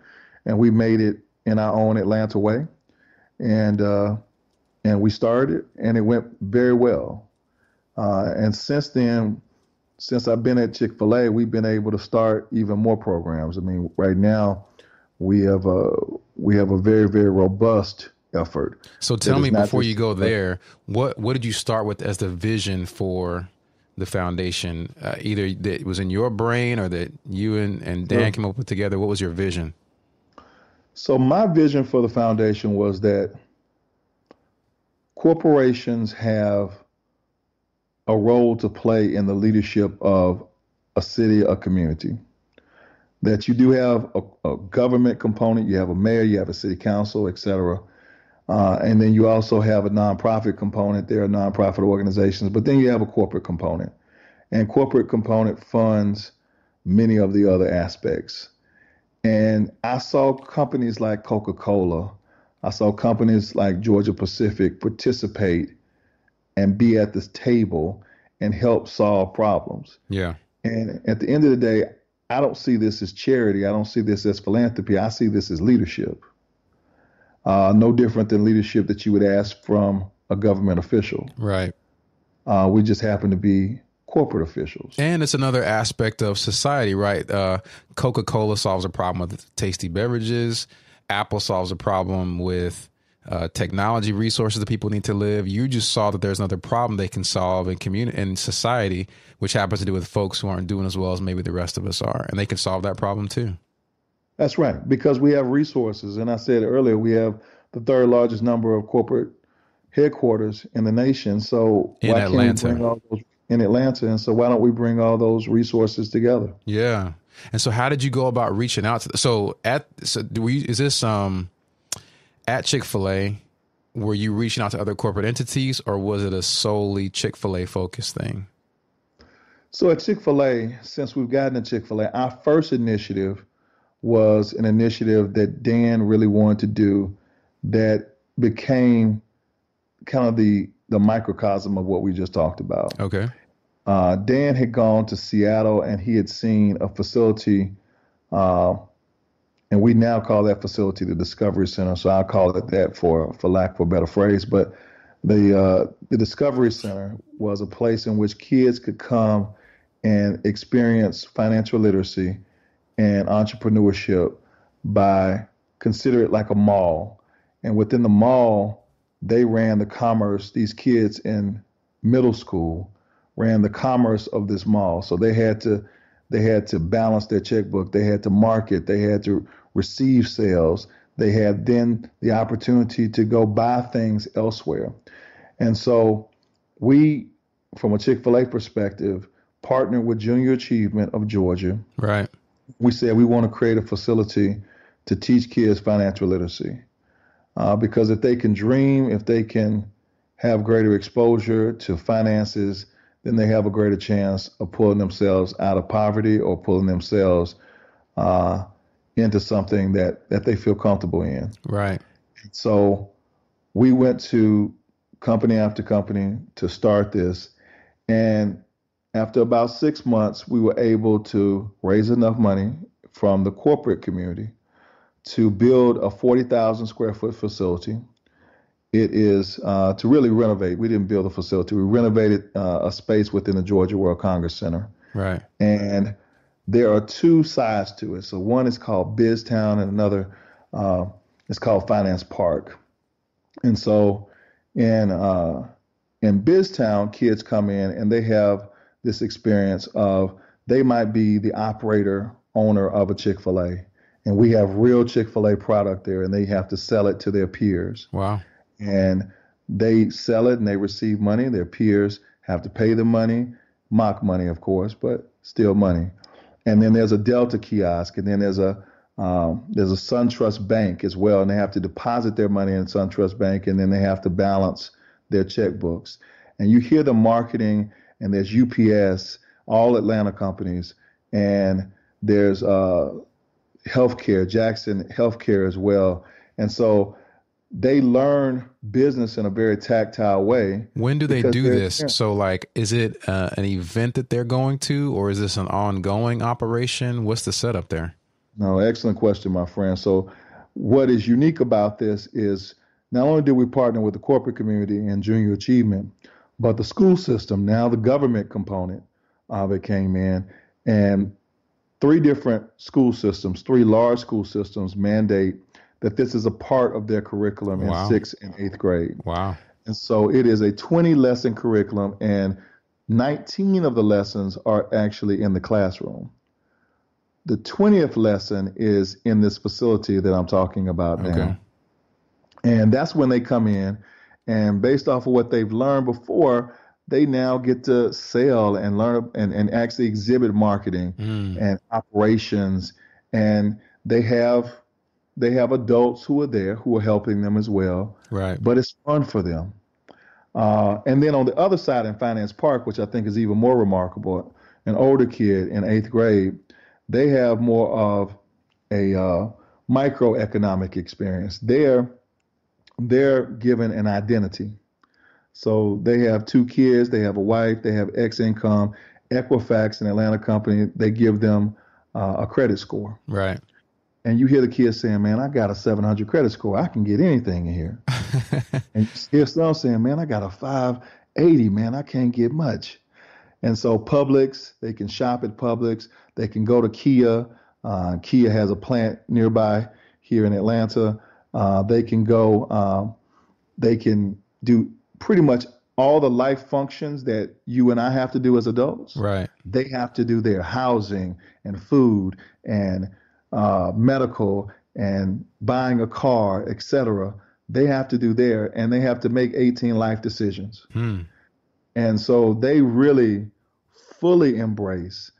And we made it in our own Atlanta way. And we started, and it went very well. And since then, since I've been at Chick-fil-A, we've been able to start even more programs. I mean, right now we have a very, very robust effort. So tell me, before you go there, what did you start with as the vision for the foundation? Either that was in your brain or that you and Dan came up with together. What was your vision? So my vision for the foundation was that corporations have a role to play in the leadership of a city, a community. That you do have a government component, you have a mayor, you have a city council, et cetera. And then you also have a nonprofit component. There are nonprofit organizations, but then you have a corporate component. And corporate component funds many of the other aspects. And I saw companies like Coca-Cola, I saw companies like Georgia Pacific participate and be at this table and help solve problems. Yeah. And at the end of the day, I don't see this as charity. I don't see this as philanthropy. I see this as leadership. no different than leadership that you would ask from a government official. Right. We just happen to be corporate officials. And it's another aspect of society, right? Coca-Cola solves a problem with tasty beverages. Apple solves a problem with technology resources that people need to live. You just saw that there's another problem they can solve in community and society, which happens to do with folks who aren't doing as well as maybe the rest of us are. And they can solve that problem too. That's right, because we have resources. And I said earlier, we have the third largest number of corporate headquarters in the nation. So why can't we bring all those in Atlanta? And so why don't we bring all those resources together? Yeah. And so how did you go about reaching out to is this at Chick-fil-A, were you reaching out to other corporate entities, or was it a solely Chick-fil-A focused thing? So at Chick-fil-A, since we've gotten to Chick-fil-A, our first initiative was an initiative that Dan really wanted to do that became kind of the microcosm of what we just talked about. Okay. Dan had gone to Seattle and he had seen a facility, and we now call that facility the Discovery Center. So I'll call it that for lack of a better phrase. But the Discovery Center was a place in which kids could come and experience financial literacy and entrepreneurship by, consider it like a mall. And within the mall, they ran the commerce. These kids in middle school ran the commerce of this mall. So they had to balance their checkbook. They had to market. They had to receive sales. They had then the opportunity to go buy things elsewhere. And so we, from a Chick-fil-A perspective, partnered with Junior Achievement of Georgia. Right. We said we want to create a facility to teach kids financial literacy. Because if they can dream, if they can have greater exposure to finances, then they have a greater chance of pulling themselves out of poverty or pulling themselves into something that they feel comfortable in. Right. So we went to company after company to start this. And after about 6 months, we were able to raise enough money from the corporate community to build a 40,000 square foot facility. It is to really renovate. We didn't build a facility. We renovated a space within the Georgia World Congress Center. Right. And there are two sides to it. So one is called BizTown and another is called Finance Park. And so in BizTown, kids come in and they have this experience of they might be the operator, owner of a Chick-fil-A. And we have real Chick-fil-A product there, and they have to sell it to their peers. Wow. And they sell it and they receive money. Their peers have to pay them money, mock money, of course, but still money. And then there's a Delta kiosk, and then there's a SunTrust Bank as well, and they have to deposit their money in SunTrust Bank, and then they have to balance their checkbooks. And you hear the marketing, and there's UPS, all Atlanta companies, and there's healthcare, Jackson Healthcare as well. And so they learn business in a very tactile way. When do they do this? So like, is it an event that they're going to, or is this an ongoing operation? What's the setup there? No, excellent question, my friend. So what is unique about this is not only did we partner with the corporate community and Junior Achievement, but the school system, now the government component of it came in, and three different school systems, three large school systems mandate that this is a part of their curriculum in 6th and 8th grade. Wow. And so it is a 20-lesson curriculum, and 19 of the lessons are actually in the classroom. The 20th lesson is in this facility that I'm talking about now. And that's when they come in, and based off of what they've learned before, they now get to sell and learn and actually exhibit marketing and operations. And they have adults who are there who are helping them as well. Right. But it's fun for them. And then on the other side in Finance Park, which I think is even more remarkable, an older kid in 8th grade, they have more of a microeconomic experience. They're given an identity. So they have 2 kids, they have a wife, they have X income. Equifax, an Atlanta company, they give them a credit score. Right. And you hear the kids saying, man, I got a 700 credit score. I can get anything in here. And you hear some saying, man, I got a 580, man, I can't get much. And so Publix, they can shop at Publix. They can go to Kia. Kia has a plant nearby here in Atlanta. They can go, they can do pretty much all the life functions that you and I have to do as adults. Right. They have to do their housing and food and medical and buying a car, etc. They have to do there, and they have to make 18 life decisions. And so they really fully embrace,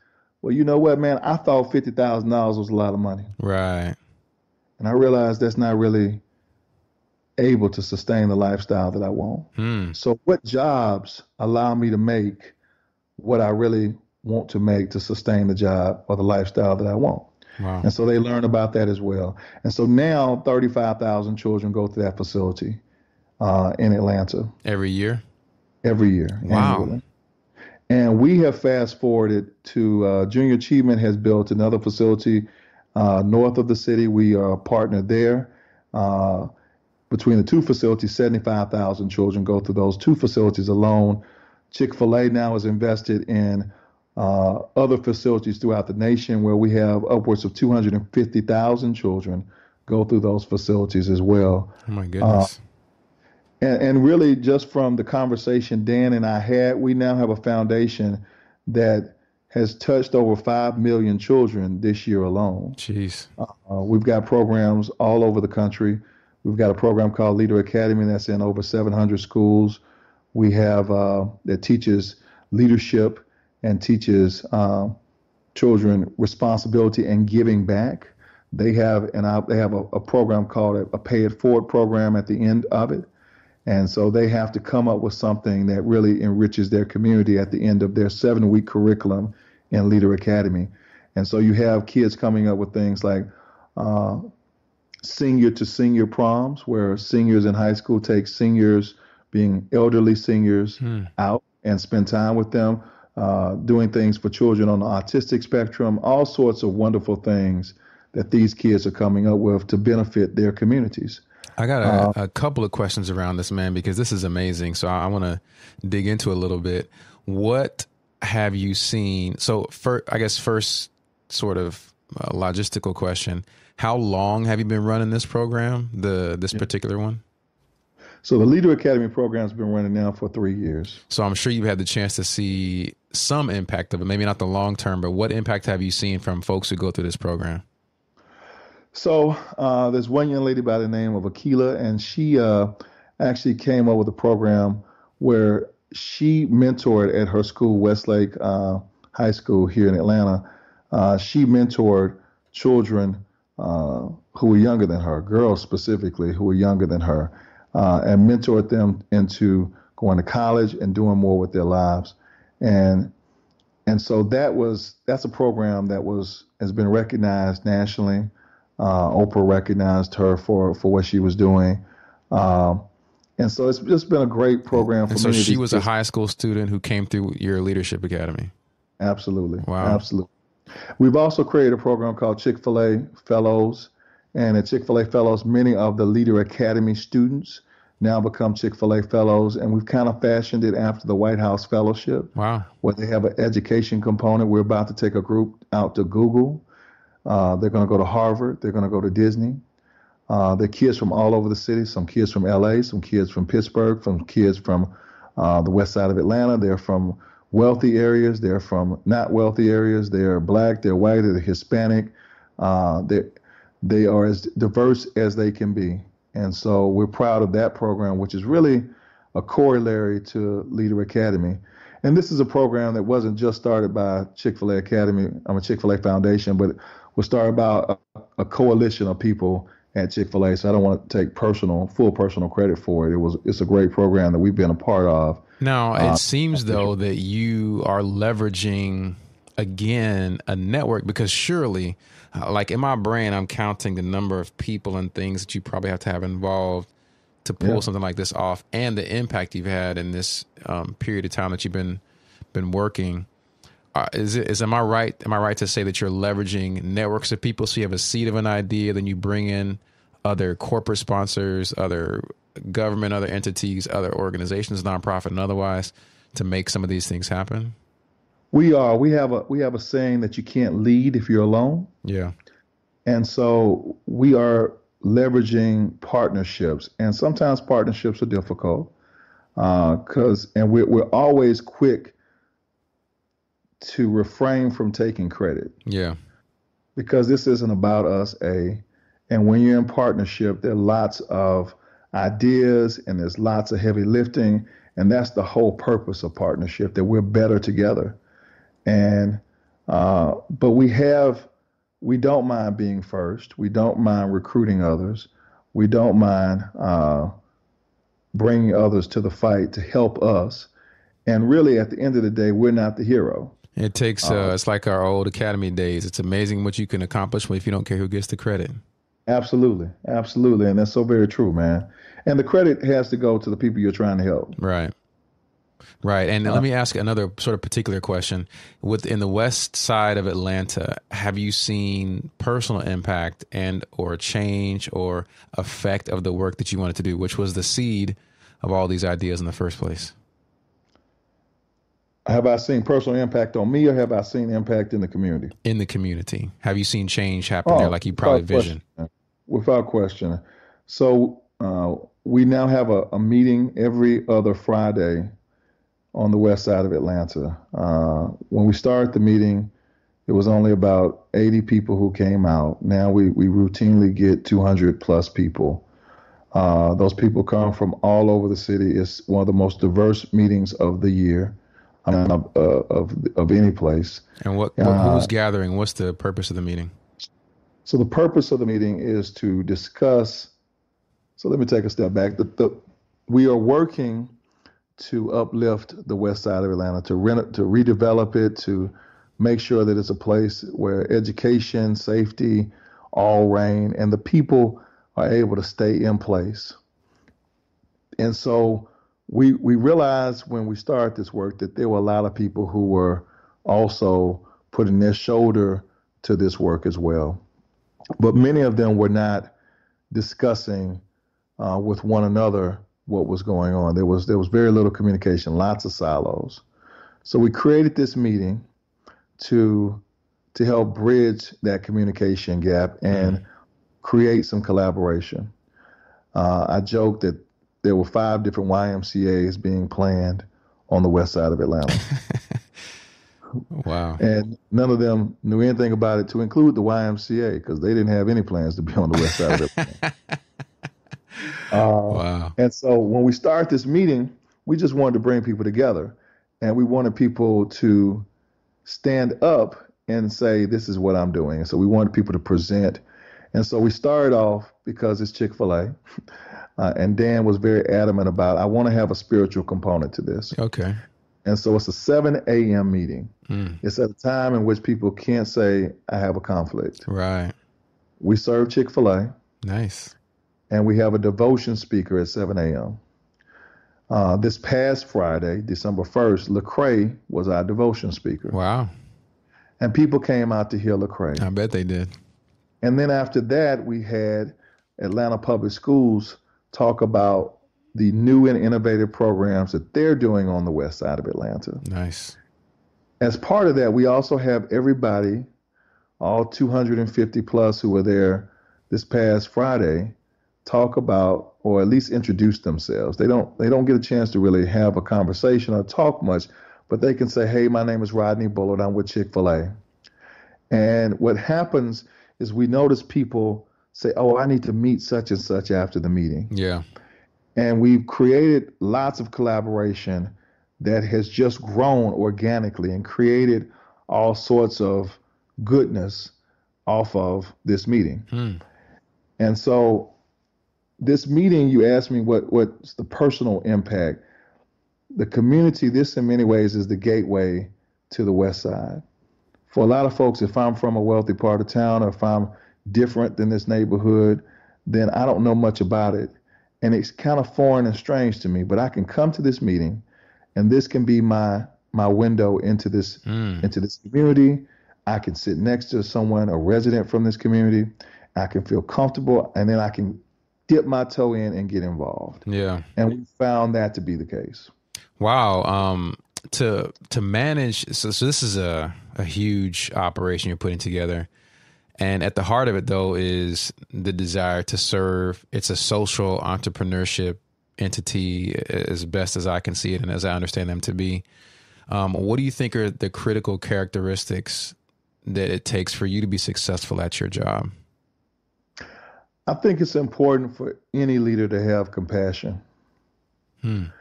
well, you know what, man, I thought $50,000 was a lot of money. Right. And I realized that's not really able to sustain the lifestyle that I want. So what jobs allow me to make what I really want to make to sustain the job or the lifestyle that I want? Wow. And so they learn about that as well. And so now 35,000 children go through that facility in Atlanta. Every year? Every year. Wow. Annually. And we have fast forwarded to Junior Achievement has built another facility north of the city. We are a partner there. Between the two facilities, 75,000 children go through those two facilities alone. Chick-fil-A now is invested in other facilities throughout the nation where we have upwards of 250,000 children go through those facilities as well. Oh, my goodness. And really, just from the conversation Dan and I had, we now have a foundation that has touched over 5 million children this year alone. Jeez. We've got programs all over the country. We've got a program called Leader Academy that's in over 700 schools. We have that teaches leadership and teaches children responsibility and giving back. They have a program called a Pay It Forward program at the end of it. And so they have to come up with something that really enriches their community at the end of their 7-week curriculum in Leader Academy. And so you have kids coming up with things like senior to senior proms, where seniors in high school take seniors, being elderly seniors, out and spend time with them, doing things for children on the autistic spectrum, all sorts of wonderful things that these kids are coming up with to benefit their communities. I got a couple of questions around this, man, because this is amazing. So I want to dig into a little bit. What have you seen? So first sort of logistical question. How long have you been running this program, this particular one? So the Leader Academy program has been running now for 3 years. So I'm sure you've had the chance to see some impact of it, maybe not the long term, but what impact have you seen from folks who go through this program? So there's one young lady by the name of Akila, and she actually came up with a program where she mentored at her school, Westlake High School here in Atlanta. She mentored children who were younger than her, girls specifically who were younger than her, and mentored them into going to college and doing more with their lives. And so that's a program that has been recognized nationally. Oprah recognized her for what she was doing. And so it's just been a great program for me. And so she was a high school student who came through your leadership academy. Absolutely. Wow. Absolutely. We've also created a program called Chick-fil-A Fellows. And at Chick-fil-A Fellows, many of the Leader Academy students now become Chick-fil-A Fellows. And we've kind of fashioned it after the White House Fellowship. Wow. Where they have an education component. We're about to take a group out to Google. They're going to go to Harvard. They're going to go to Disney. They're kids from all over the city, some kids from LA, some kids from Pittsburgh, some kids from the west side of Atlanta. They're from wealthy areas. They're from not wealthy areas. They're black. They're white. They're Hispanic. They are as diverse as they can be. And so we're proud of that program, which is really a corollary to Leader Academy. And this is a program that wasn't just started by Chick-fil-A Academy, Chick-fil-A Foundation, but was started by a coalition of people at Chick-fil-A. So I don't want to take full personal credit for it. It's a great program that we've been a part of. Now, it seems, though, that you are leveraging, again, a network, because surely, like in my brain, I'm counting the number of people and things that you probably have to have involved to pull something like this off, and the impact you've had in this period of time that you've been working. am I right? Am I right to say that you're leveraging networks of people? So you have a seed of an idea, then you bring in other corporate sponsors, other government, other entities, other organizations, nonprofit and otherwise, to make some of these things happen? We are. We have a saying that you can't lead if you're alone. Yeah. And so we are leveraging partnerships, and sometimes partnerships are difficult and we're always quick to refrain from taking credit. Yeah. Because this isn't about us, and when you're in partnership, there are lots of ideas and there's lots of heavy lifting, and that's the whole purpose of partnership, that we're better together. And but we don't mind being first. We don't mind recruiting others. We don't mind bringing others to the fight to help us. And really, at the end of the day, we're not the hero. It takes, it's like our old academy days. It's amazing what you can accomplish if you don't care who gets the credit. Absolutely. Absolutely. And that's so very true, man. And the credit has to go to the people you're trying to help. Right. Right. And let me ask another sort of particular question. Within the west side of Atlanta, have you seen personal impact and or change or effect of the work that you wanted to do, which was the seed of all these ideas in the first place? Have I seen personal impact on me, or have I seen impact in the community? In the community. Have you seen change happen there like you probably envisioned? Without question. So we now have a meeting every other Friday on the west side of Atlanta. When we started the meeting, it was only about 80 people who came out. Now we routinely get 200 plus people. Those people come from all over the city. It's one of the most diverse meetings of the year. Of any place. And who's gathering? What's the purpose of the meeting? So the purpose of the meeting is to discuss. So let me take a step back. We are working to uplift the west side of Atlanta, to redevelop it, to make sure that it's a place where education, safety, all reign, and the people are able to stay in place. And so we realized when we started this work that there were a lot of people who were also putting their shoulder to this work as well. But many of them were not discussing with one another what was going on. There was very little communication, lots of silos. So we created this meeting to help bridge that communication gap and create some collaboration. I joked that there were 5 different YMCAs being planned on the west side of Atlanta. Wow. And none of them knew anything about it, to include the YMCA, because they didn't have any plans to be on the west side of Atlanta. Wow. And so when we started this meeting, we just wanted to bring people together. And we wanted people to stand up and say, this is what I'm doing. And so we wanted people to present. And so we started off, because it's Chick-fil-A, and Dan was very adamant about, I want to have a spiritual component to this. Okay. And so it's a 7 a.m. meeting. It's at a time in which people can't say, I have a conflict. Right. We serve Chick-fil-A. Nice. And we have a devotion speaker at 7 a.m. This past Friday, December 1st, Lecrae was our devotion speaker. Wow. And people came out to hear Lecrae. I bet they did. And then after that, we had Atlanta Public Schools talk about the new and innovative programs that they're doing on the west side of Atlanta. Nice. As part of that, we also have everybody, all 250 plus who were there this past Friday, talk about, or at least introduce themselves. They don't get a chance to really have a conversation or talk much, but they can say, hey, my name is Rodney Bullard. I'm with Chick-fil-A. And what happens is we notice people say, oh, I need to meet such and such after the meeting. Yeah. And we've created lots of collaboration that has just grown organically and created all sorts of goodness off of this meeting. And so this meeting, you asked me what's the personal impact. The community, this in many ways is the gateway to the west side. For a lot of folks, if I'm from a wealthy part of town, or if I'm different than this neighborhood, then I don't know much about it. And it's kind of foreign and strange to me, but I can come to this meeting and this can be my my window into this community. I can sit next to someone, a resident from this community. I can feel comfortable, and then I can dip my toe in and get involved. Yeah. And we found that to be the case. Wow. To manage, so this is a huge operation you're putting together. And at the heart of it, though, is the desire to serve. It's a social entrepreneurship entity, as best as I can see it and as I understand them to be. What do you think are the critical characteristics that it takes for you to be successful at your job? I think it's important for any leader to have compassion. And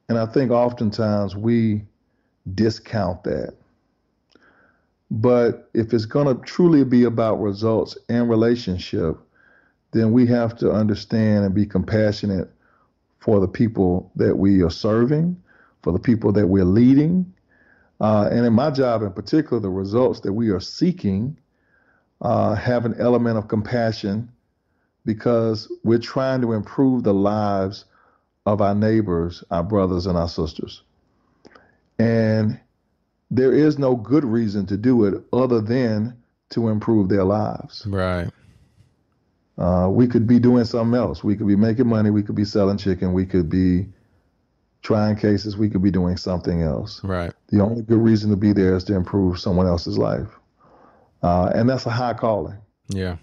I think oftentimes we discount that. But if it's going to truly be about results and relationship, then we have to understand and be compassionate for the people that we are serving, for the people that we're leading. And in my job in particular, the results that we are seeking have an element of compassion because we're trying to improve the lives of our neighbors, our brothers and our sisters. And there is no good reason to do it other than to improve their lives. Right. We could be doing something else. We could be making money. We could be selling chicken. We could be trying cases. We could be doing something else. Right. The only good reason to be there is to improve someone else's life. And that's a high calling. Yeah.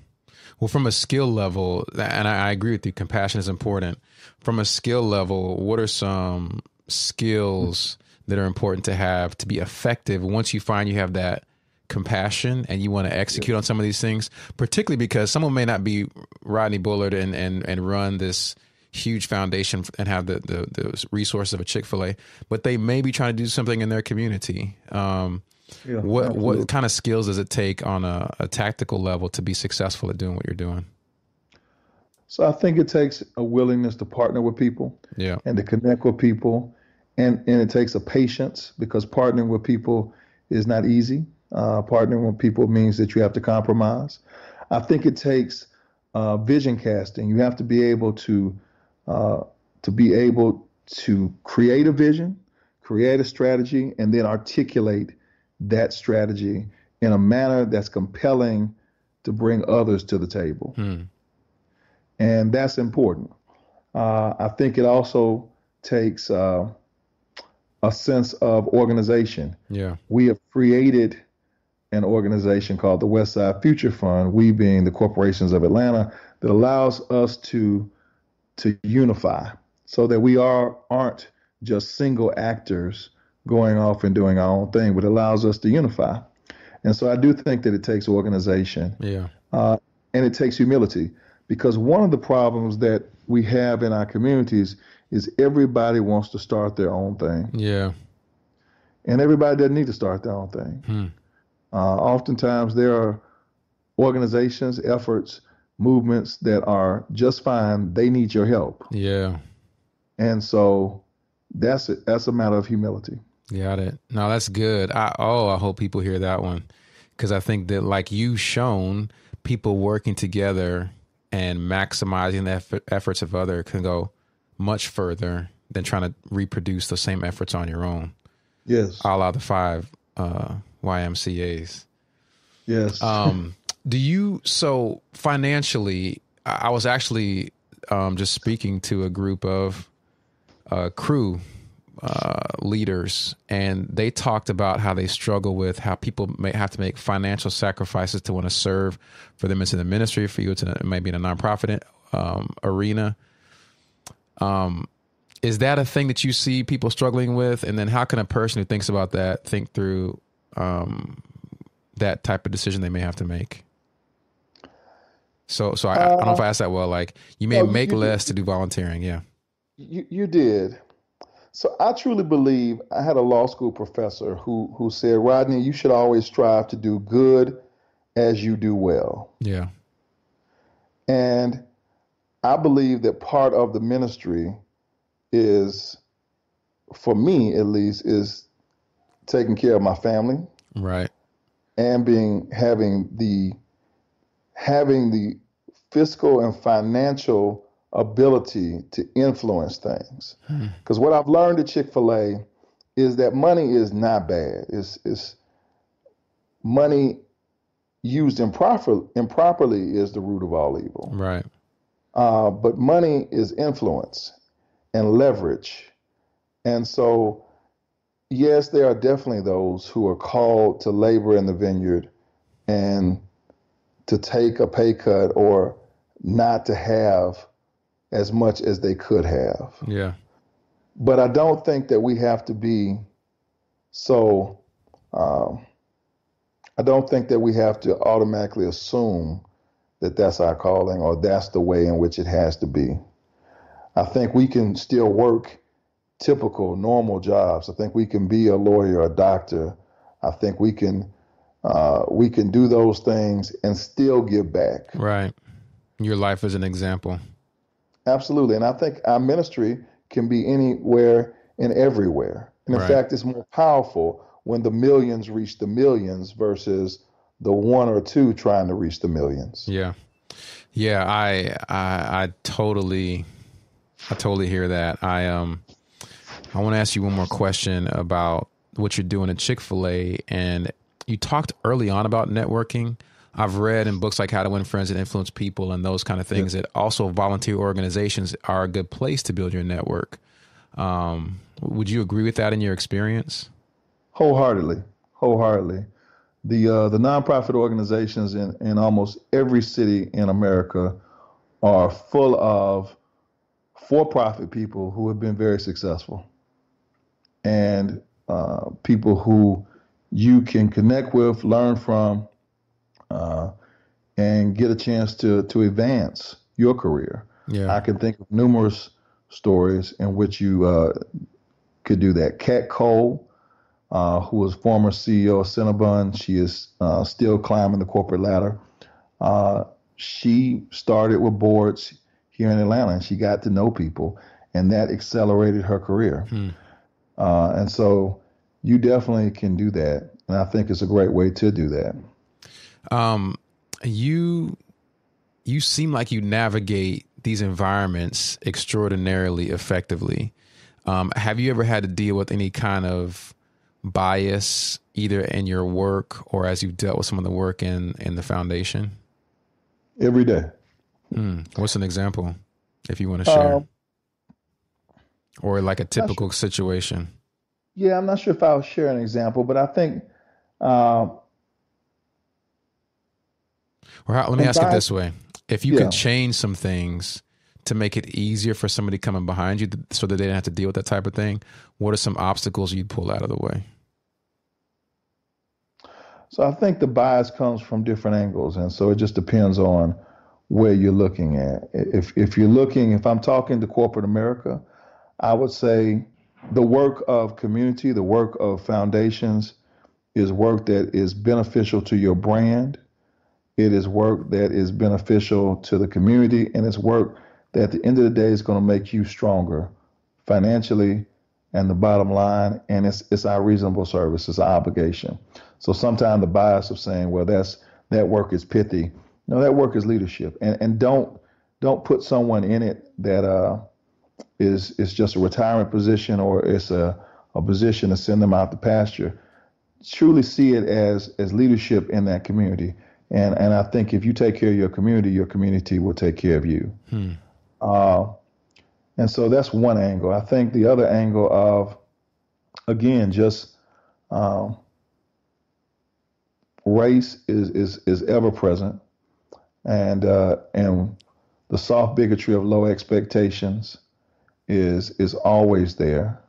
Well, from a skill level, and I agree with you, compassion is important. From a skill level, what are some skills that are important to have to be effective once you find you have that compassion and you want to execute on some of these things, particularly because someone may not be Rodney Bullard and run this huge foundation and have the resources of a Chick-fil-A, but they may be trying to do something in their community. What kind of skills does it take on a tactical level to be successful at doing what you're doing? So I think it takes a willingness to partner with people and to connect with people. And it takes a patience because partnering with people is not easy. Partnering with people means that you have to compromise. I think it takes vision casting. You have to be able to create a vision, create a strategy, and then articulate that strategy in a manner that's compelling to bring others to the table. And that's important. I think it also takes a sense of organization. Yeah. We have created an organization called the West Side Future Fund, we being the corporations of Atlanta, that allows us to unify so that we aren't just single actors going off and doing our own thing, but allows us to unify. And so I do think that it takes organization. Yeah. And it takes humility, because one of the problems that we have in our communities is everybody wants to start their own thing. Yeah. And everybody doesn't need to start their own thing. Oftentimes there are organizations, efforts, movements that are just fine. They need your help. Yeah. And so that's a matter of humility. Got it. No, that's good. I hope people hear that one, because I think that, like you've shown, people working together and maximizing the efforts of others can go much further than trying to reproduce the same efforts on your own. Yes. A la the 5 YMCAs. Yes. So financially, I was actually just speaking to a group of crew leaders, and they talked about how they struggle with how people may have to make financial sacrifices to want to serve. For them, it's in the ministry. For you, it's maybe in a nonprofit arena. Is that a thing that you see people struggling with? And then how can a person who thinks about that think through that type of decision they may have to make? So I don't know if I asked that well. Like, you may make less to do volunteering. Yeah. You did. So I truly believe, I had a law school professor who said, Rodney, you should always strive to do good as you do well. Yeah. And I believe that part of the ministry is, for me at least, is taking care of my family. Right. And having the fiscal and financial ability to influence things. Because what I've learned at Chick-fil-A is that money is not bad. It's money used improperly is the root of all evil. Right. But money is influence and leverage. And so, yes, there are definitely those who are called to labor in the vineyard and to take a pay cut or not to have as much as they could have. Yeah. But I don't think that we have to be so, I don't think that we have to automatically assume that that's our calling or that's the way in which it has to be. I think we can still work typical, normal jobs. I think we can be a lawyer, a doctor. I think we can do those things and still give back. Right. Your life is an example. Absolutely. And I think our ministry can be anywhere and everywhere. And in fact, it's more powerful when the millions reach the millions versus the one or two trying to reach the millions. Yeah. Yeah. I totally hear that. I want to ask you one more question about what you're doing at Chick-fil-A. And you talked early on about networking. I've read in books like How to Win Friends and Influence People and those kind of things that also volunteer organizations are a good place to build your network. Would you agree with that in your experience? Wholeheartedly. The nonprofit organizations in almost every city in America are full of for-profit people who have been very successful and people who you can connect with, learn from, and get a chance to advance your career. Yeah. I can think of numerous stories in which you could do that. Kat Cole, who was former CEO of Cinnabon, she is still climbing the corporate ladder. She started with boards here in Atlanta, and she got to know people, and that accelerated her career. And so you definitely can do that, and I think it's a great way to do that. You seem like you navigate these environments extraordinarily effectively. Have you ever had to deal with any kind of bias, either in your work or as you've dealt with some of the work in the foundation? Every day. What's an example, if you want to share? Or like a typical situation? Yeah, I'm not sure if I'll share an example, but I think... let me ask it this way. If you could change some things to make it easier for somebody coming behind you so that they don't have to deal with that type of thing, what are some obstacles you'd pull out of the way? So I think the bias comes from different angles. And so it just depends on where you're looking at. If I'm talking to corporate America, I would say the work of community, the work of foundations is work that is beneficial to your brand. It is work that is beneficial to the community, and it's work that at the end of the day is going to make you stronger financially and the bottom line, and it's our reasonable service, it's our obligation. So sometimes the bias of saying, well, that work is pithy. No, that work is leadership. And don't put someone in it that is just a retirement position or it's a position to send them out to pasture. Truly see it as leadership in that community. And I think if you take care of your community will take care of you. And so that's one angle. I think the other angle of, again, just race is ever present, and the soft bigotry of low expectations is always there.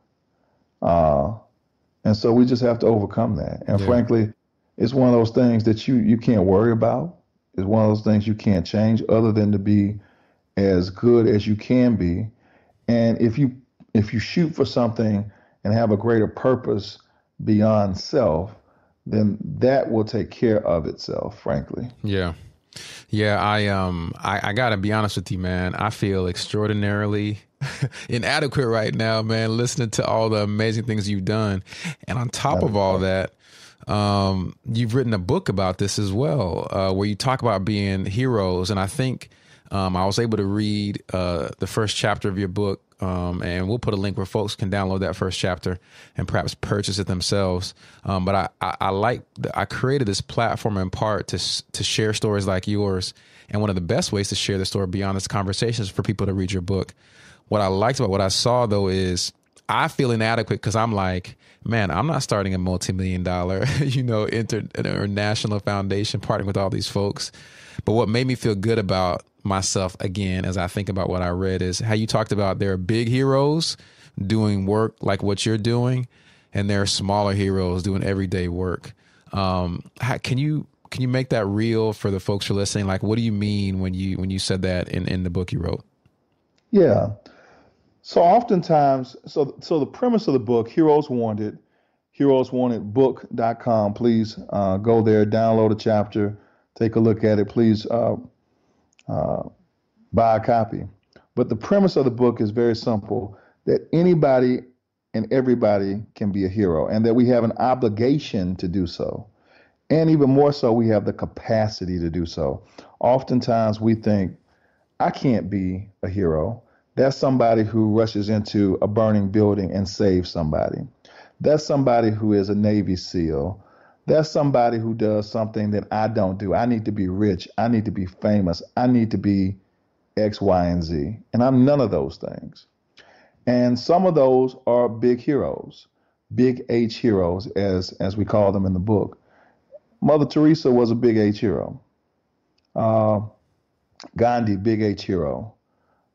And so we just have to overcome that. And frankly, it's one of those things that you can't worry about. It's one of those things you can't change other than to be as good as you can be. And if you shoot for something and have a greater purpose beyond self, then that will take care of itself, frankly. Yeah. Yeah. I gotta be honest with you, man. I feel extraordinarily inadequate right now, man, listening to all the amazing things you've done. And on top of all that, you've written a book about this as well, where you talk about being heroes. And I think I was able to read the first chapter of your book and we'll put a link where folks can download that first chapter and perhaps purchase it themselves. But I created this platform in part to share stories like yours. And one of the best ways to share the story beyond this conversation is for people to read your book. What I liked about what I saw, though, is I feel inadequate because I'm like, man, I'm not starting a multi-million-dollar, international foundation partnering with all these folks. But what made me feel good about myself, again, as I think about what I read, is how you talked about there are big heroes doing work like what you're doing, and there are smaller heroes doing everyday work. Can you make that real for the folks who are listening? Like, what do you mean when you said that in the book you wrote? Yeah. So oftentimes, so the premise of the book, Heroes Wanted, heroeswantedbook.com. Please go there, download a chapter, take a look at it. Please buy a copy. But the premise of the book is very simple, that anybody and everybody can be a hero, and that we have an obligation to do so. And even more so, we have the capacity to do so. Oftentimes we think, I can't be a hero. That's somebody who rushes into a burning building and saves somebody. That's somebody who is a Navy SEAL. That's somebody who does something that I don't do. I need to be rich. I need to be famous. I need to be X, Y, and Z. And I'm none of those things. And some of those are big heroes, big H heroes, as we call them in the book. Mother Teresa was a big H hero. Gandhi, big H hero.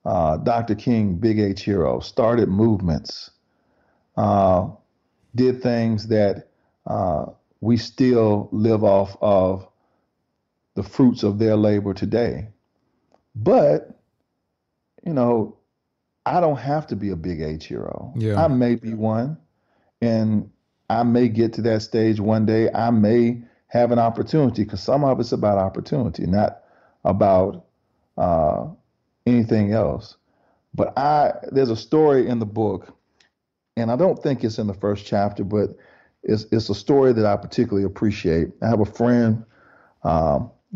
Dr. King, big H hero. Started movements. Did things that we still live off of the fruits of their labor today. But, I don't have to be a big H hero. Yeah. I may be one, and I may get to that stage one day. I may have an opportunity, because some of it's about opportunity, not about anything else. But there's a story in the book, and I don't think it's in the first chapter, but it's a story that I particularly appreciate. I have a friend,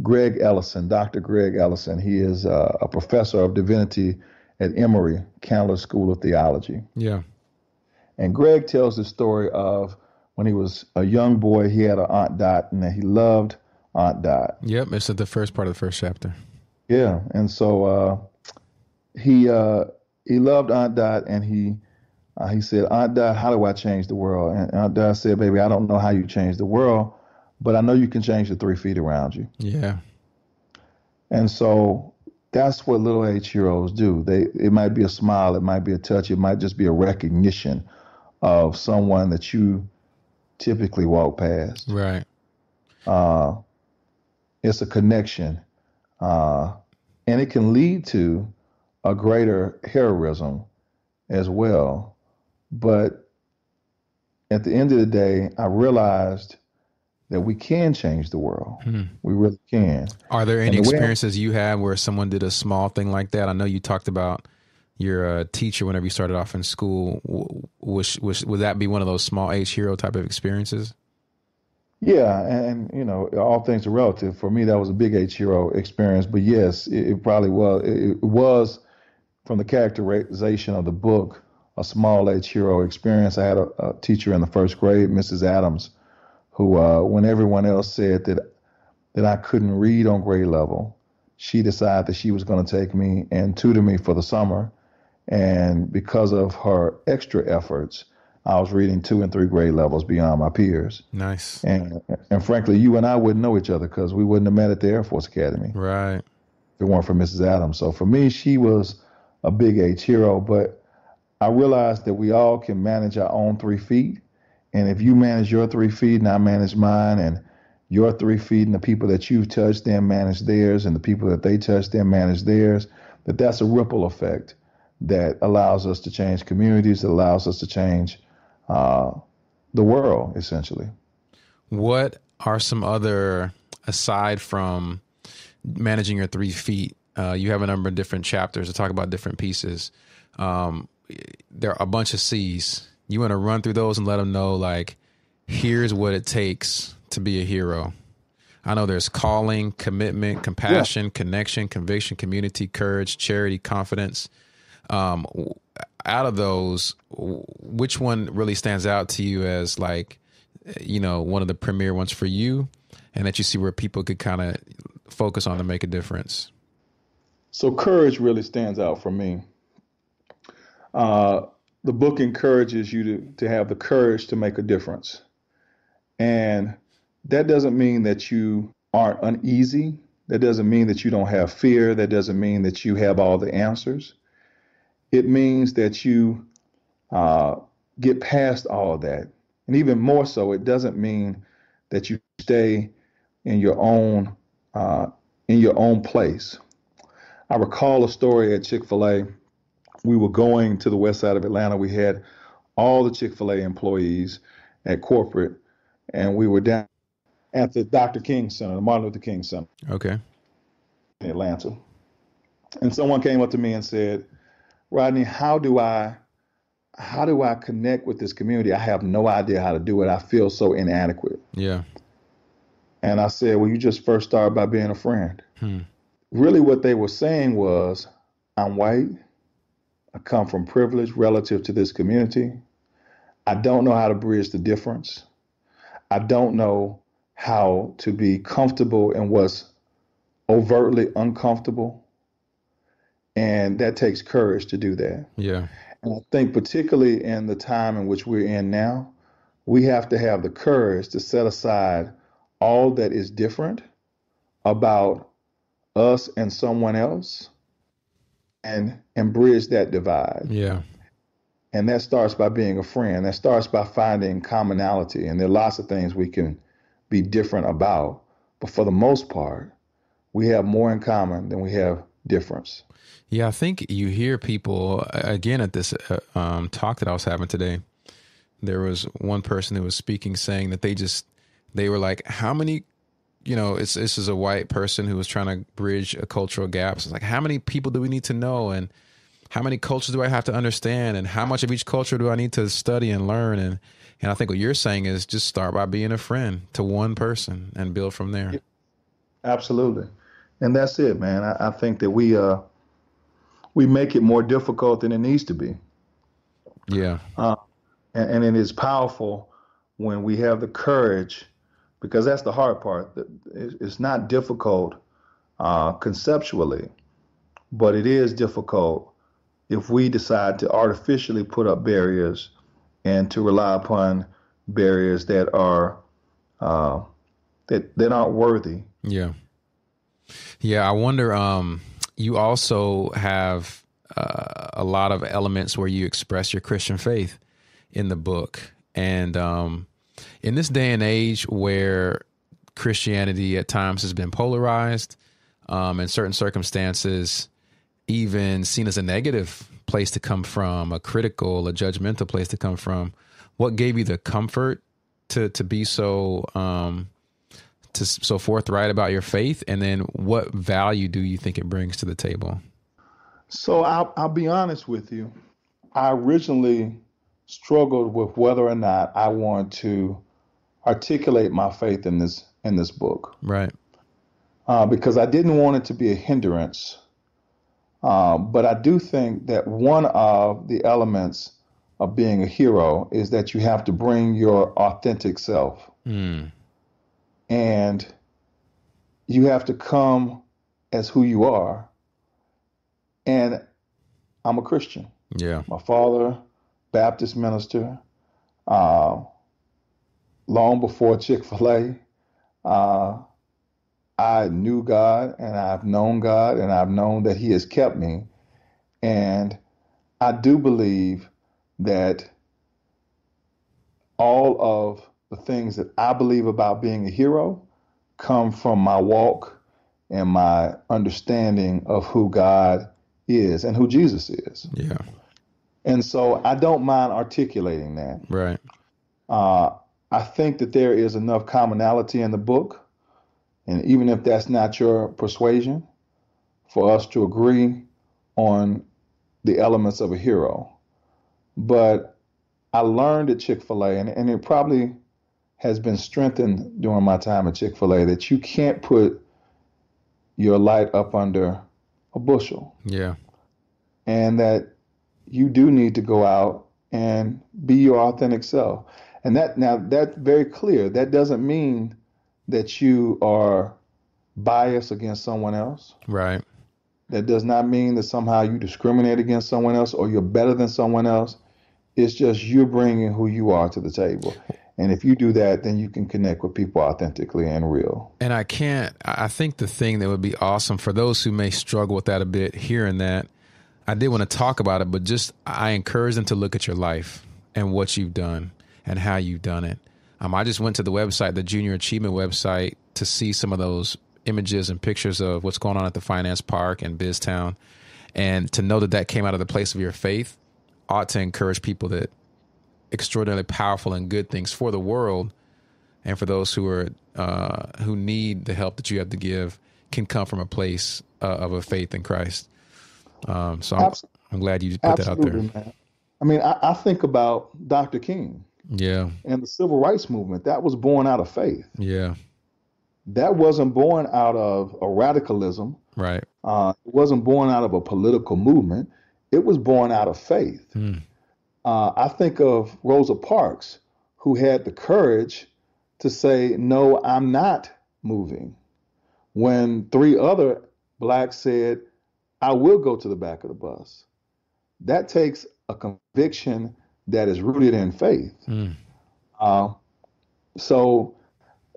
Greg Ellison, Dr. Greg Ellison. He is a professor of divinity at Emory, Candler School of Theology. Yeah. And Greg tells the story of when he was a young boy, he had an Aunt Dot, and he loved Aunt Dot. Yep, it's the first part of the first chapter. Yeah, and so he loved Aunt Dot, and he said, Aunt Dot, how do I change the world? And Aunt Dot said, baby, I don't know how you change the world, but I know you can change the 3 feet around you. Yeah. And so that's what little H heroes do. It might be a smile, it might be a touch, it might just be a recognition of someone that you typically walk past. Right. It's a connection, and it can lead to a greater heroism as well. But at the end of the day, I realized that we can change the world. We really can. Are there any experiences you had where someone did a small thing like that? I know you talked about your teacher whenever you started off in school. Would that be one of those small H hero type of experiences? Yeah, and all things are relative. For me, that was a big H hero experience. But yes, it probably was. It was, from the characterization of the book, a small H hero experience. I had a teacher in the first grade, Mrs. Adams, who, when everyone else said that I couldn't read on grade level, she decided that she was going to take me and tutor me for the summer. And because of her extra efforts, I was reading 2 and 3 grade levels beyond my peers. Nice. And frankly, you and I wouldn't know each other because we wouldn't have met at the Air Force Academy. Right. If it weren't for Mrs. Adams. So for me, she was a big H hero. But I realized that we all can manage our own 3 feet. And if you manage your 3 feet and I manage mine, and your 3 feet and the people that you've touched, them manage theirs, and the people that they touch, them manage theirs, that's a ripple effect that allows us to change communities, that allows us to change the world, essentially. What are some other, aside from managing your 3 feet, you have a number of different chapters to talk about different pieces. There are a bunch of C's. You want to run through those and let them know, like, here's what it takes to be a hero. I know there's calling, commitment, compassion, connection, conviction, community, courage, charity, confidence. out of those, which one really stands out to you as like, one of the premier ones for you, and that you see where people could kind of focus on to make a difference? So courage really stands out for me. The book encourages you to have the courage to make a difference. And that doesn't mean that you aren't uneasy. That doesn't mean that you don't have fear. That doesn't mean that you have all the answers. It means that you get past all of that. And even more so, it doesn't mean that you stay in your own place. I recall a story at Chick-fil-A. We were going to the west side of Atlanta. We had all the Chick-fil-A employees at corporate, and we were down at the Dr. King Center, the Martin Luther King Center. Okay. In Atlanta. And someone came up to me and said, Rodney, how do I connect with this community? I have no idea how to do it. I feel so inadequate. Yeah. And I said, well, you just first start by being a friend. Really what they were saying was, I'm white. I come from privilege relative to this community. I don't know how to bridge the difference. I don't know how to be comfortable in what's overtly uncomfortable. And that takes courage to do that. Yeah. And I think particularly in the time in which we're in now, we have to have the courage to set aside all that is different about us and someone else and bridge that divide. Yeah. And that starts by being a friend. That starts by finding commonality. And there are lots of things we can be different about. But for the most part, we have more in common than we have difference. Yeah, I think you hear people, again, at this talk that I was having today, there was one person who was speaking saying that they were like, how many, this is a white person who was trying to bridge a cultural gap. So it's like, how many people do we need to know? And how many cultures do I have to understand? And how much of each culture do I need to study and learn? And I think what you're saying is just start by being a friend to one person and build from there. Absolutely. And that's it, man. I think that we make it more difficult than it needs to be. Yeah. And it is powerful when we have the courage, because that's the hard part. It's not difficult conceptually, but it is difficult if we decide to artificially put up barriers and to rely upon barriers that are that aren't worthy. Yeah. Yeah. I wonder, you also have a lot of elements where you express your Christian faith in the book. And in this day and age where Christianity at times has been polarized, in certain circumstances, even seen as a negative place to come from, a critical, a judgmental place to come from, what gave you the comfort to be so forthright about your faith? And then what value do you think it brings to the table? So I'll be honest with you. I originally struggled with whether or not I want to articulate my faith in this book. Right. Because I didn't want it to be a hindrance. But I do think that one of the elements of being a hero is that you have to bring your authentic self. And you have to come as who you are. And I'm a Christian. Yeah. My father, Baptist minister. Long before Chick-fil-A, I knew God, and I've known God, and I've known that He has kept me. And I do believe that all of the things that I believe about being a hero come from my walk and my understanding of who God is and who Jesus is. Yeah. And so I don't mind articulating that. Right. I think that there is enough commonality in the book, and even if that's not your persuasion, for us to agree on the elements of a hero. But I learned at Chick-fil-A, and it probably has been strengthened during my time at Chick-fil-A, that you can't put your light up under a bushel. Yeah. And that you do need to go out and be your authentic self. And that's very clear. That doesn't mean that you are biased against someone else. Right. That does not mean that somehow you discriminate against someone else or you're better than someone else. It's just you're bringing who you are to the table. And if you do that, then you can connect with people authentically and real. And I think the thing that would be awesome for those who may struggle with that a bit, hearing that, I did want to talk about it, but just I encourage them to look at your life and what you've done and how you've done it. I just went to the website, the Junior Achievement website, to see some of those images and pictures of what's going on at the Finance Park and BizTown. And to know that that came out of the place of your faith ought to encourage people that extraordinarily powerful and good things for the world and for those who are who need the help that you have to give can come from a place of a faith in Christ. So I'm glad you put that out there. Man. I mean, I think about Dr. King. Yeah. And the civil rights movement. That was born out of faith. Yeah. That wasn't born out of a radicalism. Right. It wasn't born out of a political movement. It was born out of faith. I think of Rosa Parks, who had the courage to say, no, I'm not moving. When 3 other blacks said, I will go to the back of the bus. That takes a conviction that is rooted in faith. So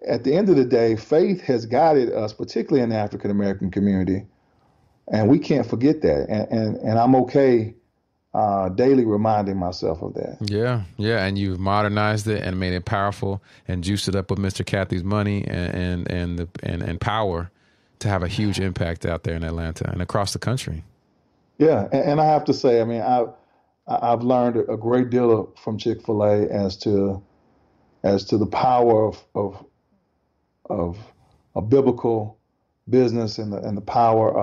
at the end of the day, faith has guided us, particularly in the African American community, and we can't forget that. And I'm okay daily reminding myself of that. Yeah, and you've modernized it and made it powerful and juiced it up with Mr. Kathy's money and power to have a huge impact out there in Atlanta and across the country. Yeah, and I have to say, I mean, I've learned a great deal from Chick-fil-A as to the power of a biblical business and the power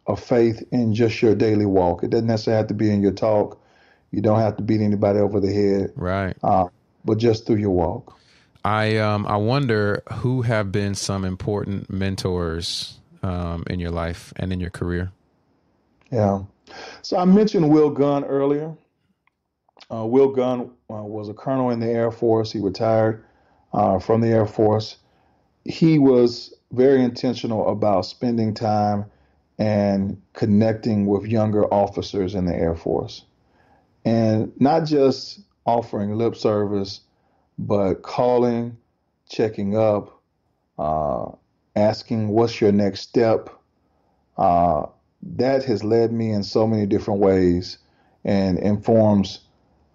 of faith in just your daily walk. It doesn't necessarily have to be in your talk. You don't have to beat anybody over the head. Right. But just through your walk. I wonder who have been some important mentors in your life and in your career. Yeah. So I mentioned Will Gunn earlier. Will Gunn was a colonel in the Air Force. He retired from the Air Force. He was very intentional about spending time and connecting with younger officers in the Air Force. And not just offering lip service, but calling, checking up, asking what's your next step. That has led me in so many different ways and informs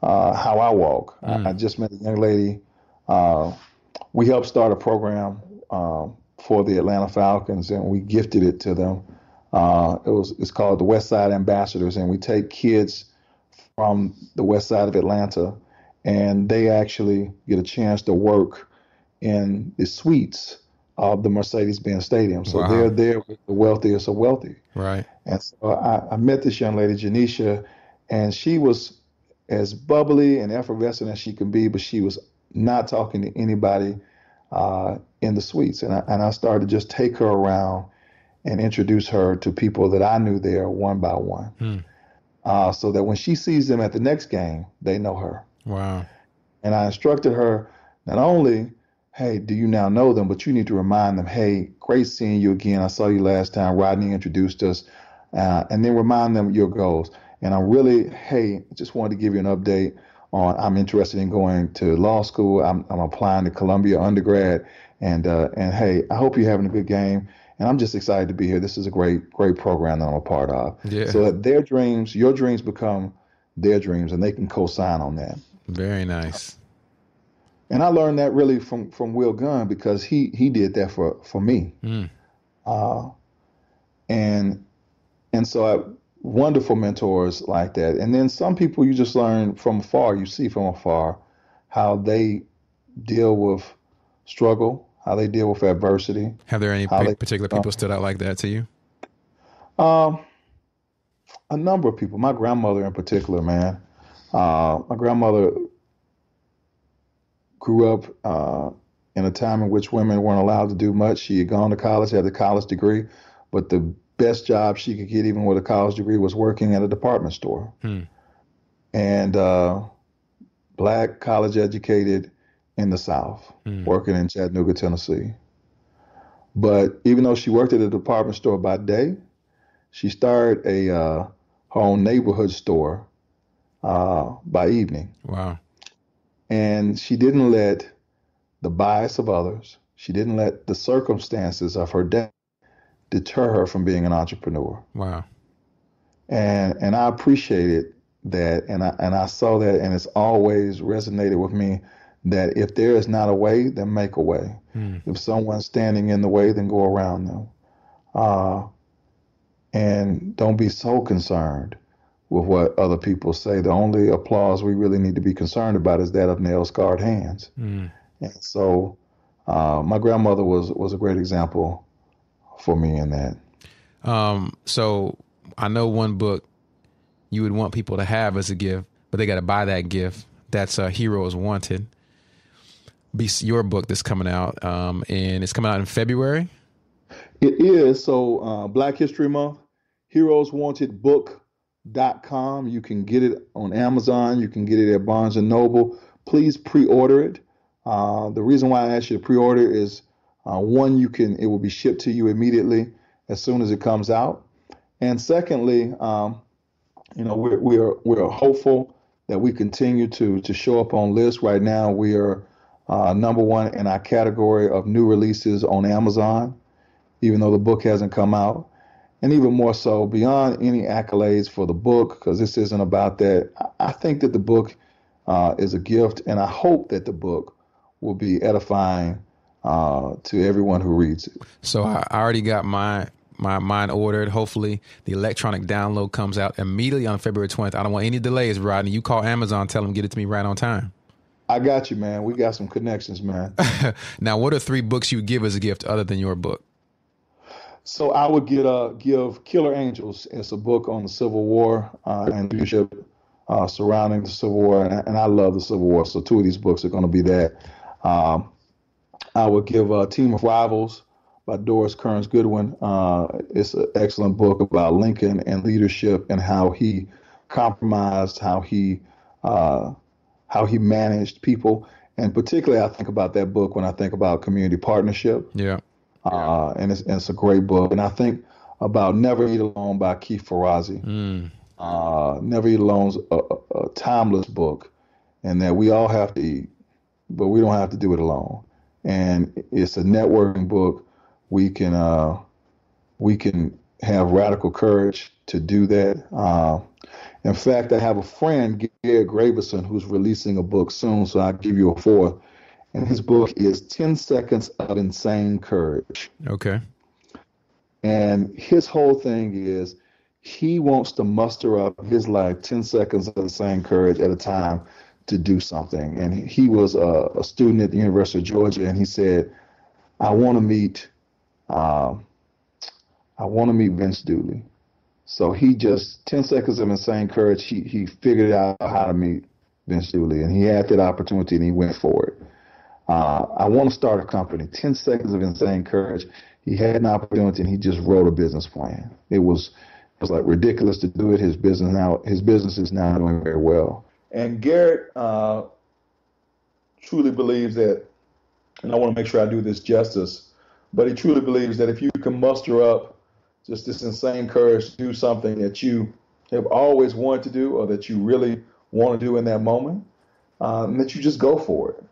how I walk. I just met a young lady. We helped start a program for the Atlanta Falcons, and we gifted it to them. It's called the West Side Ambassadors, and we take kids from the west side of Atlanta, and they actually get a chance to work in the suites of the Mercedes-Benz Stadium. So they're there with the wealthiest of wealthy. Right. And so I met this young lady, Janisha, and she was as bubbly and effervescent as she can be, but she was not talking to anybody in the suites. And I started to just take her around and introduce her to people that I knew there one by one. So that when she sees them at the next game, they know her. Wow. And I instructed her not only, hey, do you now know them, but you need to remind them, hey, great seeing you again. I saw you last time. Rodney introduced us. And then remind them your goals. And I'm really, hey, just wanted to give you an update on I'm interested in going to law school. I'm applying to Columbia undergrad. And hey, I hope you're having a good game. And I'm just excited to be here. This is a great program that I'm a part of. Yeah. So that their dreams, your dreams become their dreams, and they can co-sign on that. Very nice. And I learned that really from Will Gunn, because he did that for me. And so wonderful mentors like that. And then some people you just learn from afar, you see from afar how they deal with struggle, how they deal with adversity. Have there any particular people stood out like that to you? A number of people. My grandmother in particular, man. My grandmother grew up in a time in which women weren't allowed to do much. She had gone to college, had a college degree, but the best job she could get, even with a college degree, was working at a department store. And black, college educated in the South, working in Chattanooga, Tennessee. But even though she worked at a department store by day, she started her own neighborhood store by evening. Wow. And she didn't let the bias of others, she didn't let the circumstances of her day deter her from being an entrepreneur. Wow. And I appreciated that, and I saw that, and it's always resonated with me that if there is not a way, then make a way. If someone's standing in the way, then go around them. And don't be so concerned with what other people say. The only applause we really need to be concerned about is that of nail-scarred hands. And so my grandmother was a great example for me in that. So I know one book you would want people to have as a gift, but they got to buy that gift. That's Heroes Wanted. Your book that's coming out, and it's coming out in February. It is. So Black History Month, heroeswantedbook.com. You can get it on Amazon. You can get it at Barnes & Noble. Please pre-order it. The reason why I asked you to pre-order is, one, it will be shipped to you immediately as soon as it comes out. And secondly, we're hopeful that we continue to show up on lists. Right now, we are number one in our category of new releases on Amazon, even though the book hasn't come out. And even more so, beyond any accolades for the book, because this isn't about that, I think that the book is a gift, and I hope that the book will be edifying to everyone who reads it. So I already got mine ordered. Hopefully the electronic download comes out immediately on February 20th. I don't want any delays, Rodney. You call Amazon, tell them get it to me right on time. I got you, man. We got some connections, man. Now, what are 3 books you would give as a gift other than your book? So I would give Killer Angels. It's a book on the Civil War and leadership surrounding the Civil War, and I love the Civil War. So 2 of these books are going to be that. I would give Team of Rivals by Doris Kearns Goodwin. It's an excellent book about Lincoln and leadership and how he compromised, how he managed people. And particularly, I think about that book when I think about community partnership. Yeah. And it's a great book. And I think about Never Eat Alone by Keith Ferrazzi. Never Eat Alone's a timeless book, and that we all have to eat, but we don't have to do it alone. And it's a networking book. We can have radical courage to do that. In fact, I have a friend, Gary Gravison, who's releasing a book soon, so I'll give you a 4th. And his book is 10 Seconds of Insane Courage. Okay. And his whole thing is he wants to muster up his life 10 seconds of insane courage at a time to do something. And he was a student at the University of Georgia, and he said, I want to meet Vince Dooley. So he just 10 seconds of insane courage. He figured out how to meet Vince Dooley, and he had that opportunity, and he went for it. I want to start a company. 10 seconds of insane courage. He had an opportunity, and he just wrote a business plan. It was like ridiculous to do it. His business is now doing very well. And Garrett truly believes that, and I want to make sure I do this justice, but he truly believes that if you can muster up just this insane courage to do something that you have always wanted to do, or that you really want to do in that moment, that you just go for it.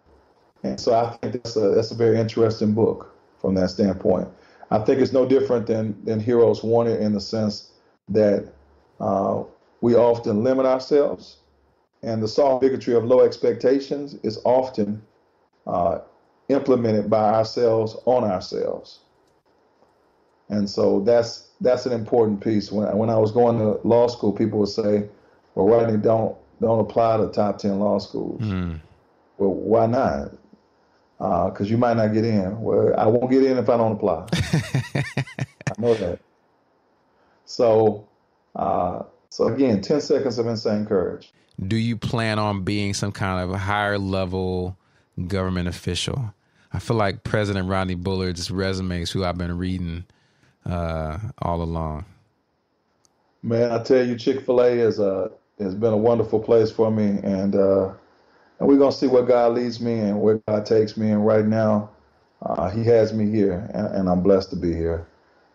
And so I think that's a very interesting book from that standpoint. I think it's no different than Heroes Wanted, in the sense that we often limit ourselves, and the soft bigotry of low expectations is often implemented by ourselves on ourselves. And so that's an important piece. When I was going to law school, people would say, well, Rodney, don't apply to top 10 law schools. Well, why not? Because you might not get in. Well, I won't get in if I don't apply. I know that. So again, 10 seconds of insane courage. Do you plan on being some kind of a higher level government official? I feel like President Rodney Bullard's resume is who I've been reading. all along. Man, I tell you, Chick-fil-A has been a wonderful place for me, and we're gonna see where God leads me and where God takes me. And right now, He has me here, and I'm blessed to be here,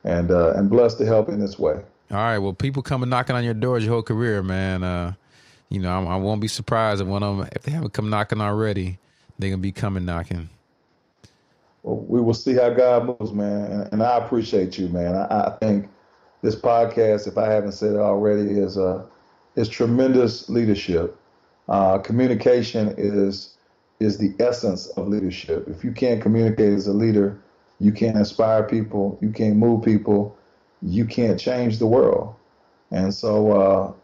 and blessed to help in this way. All right. Well, people coming knocking on your doors your whole career, man. I won't be surprised if one of them, if they haven't come knocking already, they're gonna be coming knocking. Well, we will see how God moves, man. And I appreciate you, man. I think this podcast, if I haven't said it already, is tremendous leadership. Communication is the essence of leadership. If you can't communicate as a leader, you can't inspire people, you can't move people, you can't change the world. And so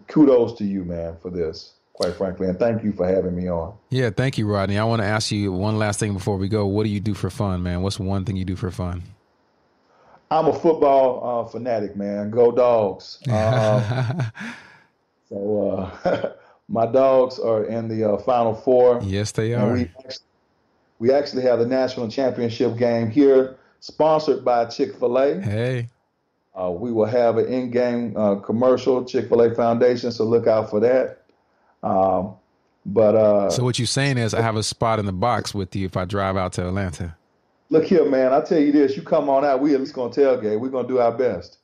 kudos to you, man, for this, quite frankly, and thank you for having me on. Yeah, thank you, Rodney. I want to ask you one last thing before we go. What do you do for fun, man? What's one thing you do for fun? I'm a football fanatic, man. Go Dogs. My Dogs are in the Final Four. Yes, they are. We actually have the national championship game here, sponsored by Chick-fil-A. Hey. We will have an in-game commercial, Chick-fil-A Foundation, so look out for that. So what you're saying is I have a spot in the box with you if I drive out to Atlanta. Look here, man, I'll tell you this. You come on out, we at least going to tailgate. We're going to do our best.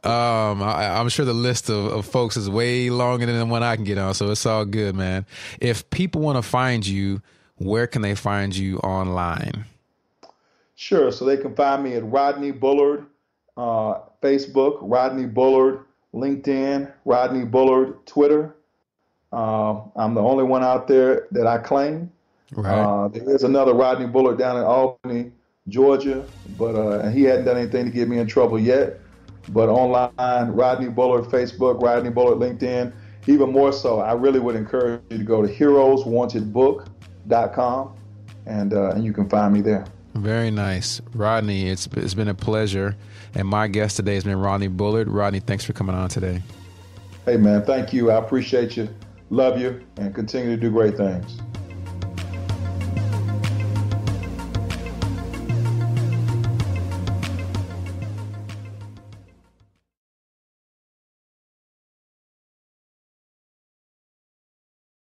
I'm sure the list of folks is way longer than the one I can get on, so it's all good, man. If people want to find you, where can they find you online? Sure. So they can find me at Rodney Bullard, Facebook, Rodney Bullard, LinkedIn, Rodney Bullard, Twitter. I'm the only one out there that I claim. Right. There is another Rodney Bullard down in Albany, Georgia, but he hadn't done anything to get me in trouble yet. But online, Rodney Bullard, Facebook, Rodney Bullard, LinkedIn. Even more so, I really would encourage you to go to heroeswantedbook.com, and you can find me there. Very nice. Rodney, it's been a pleasure. And my guest today has been Rodney Bullard. Rodney, thanks for coming on today. Hey, man, thank you. I appreciate you, love you, and continue to do great things.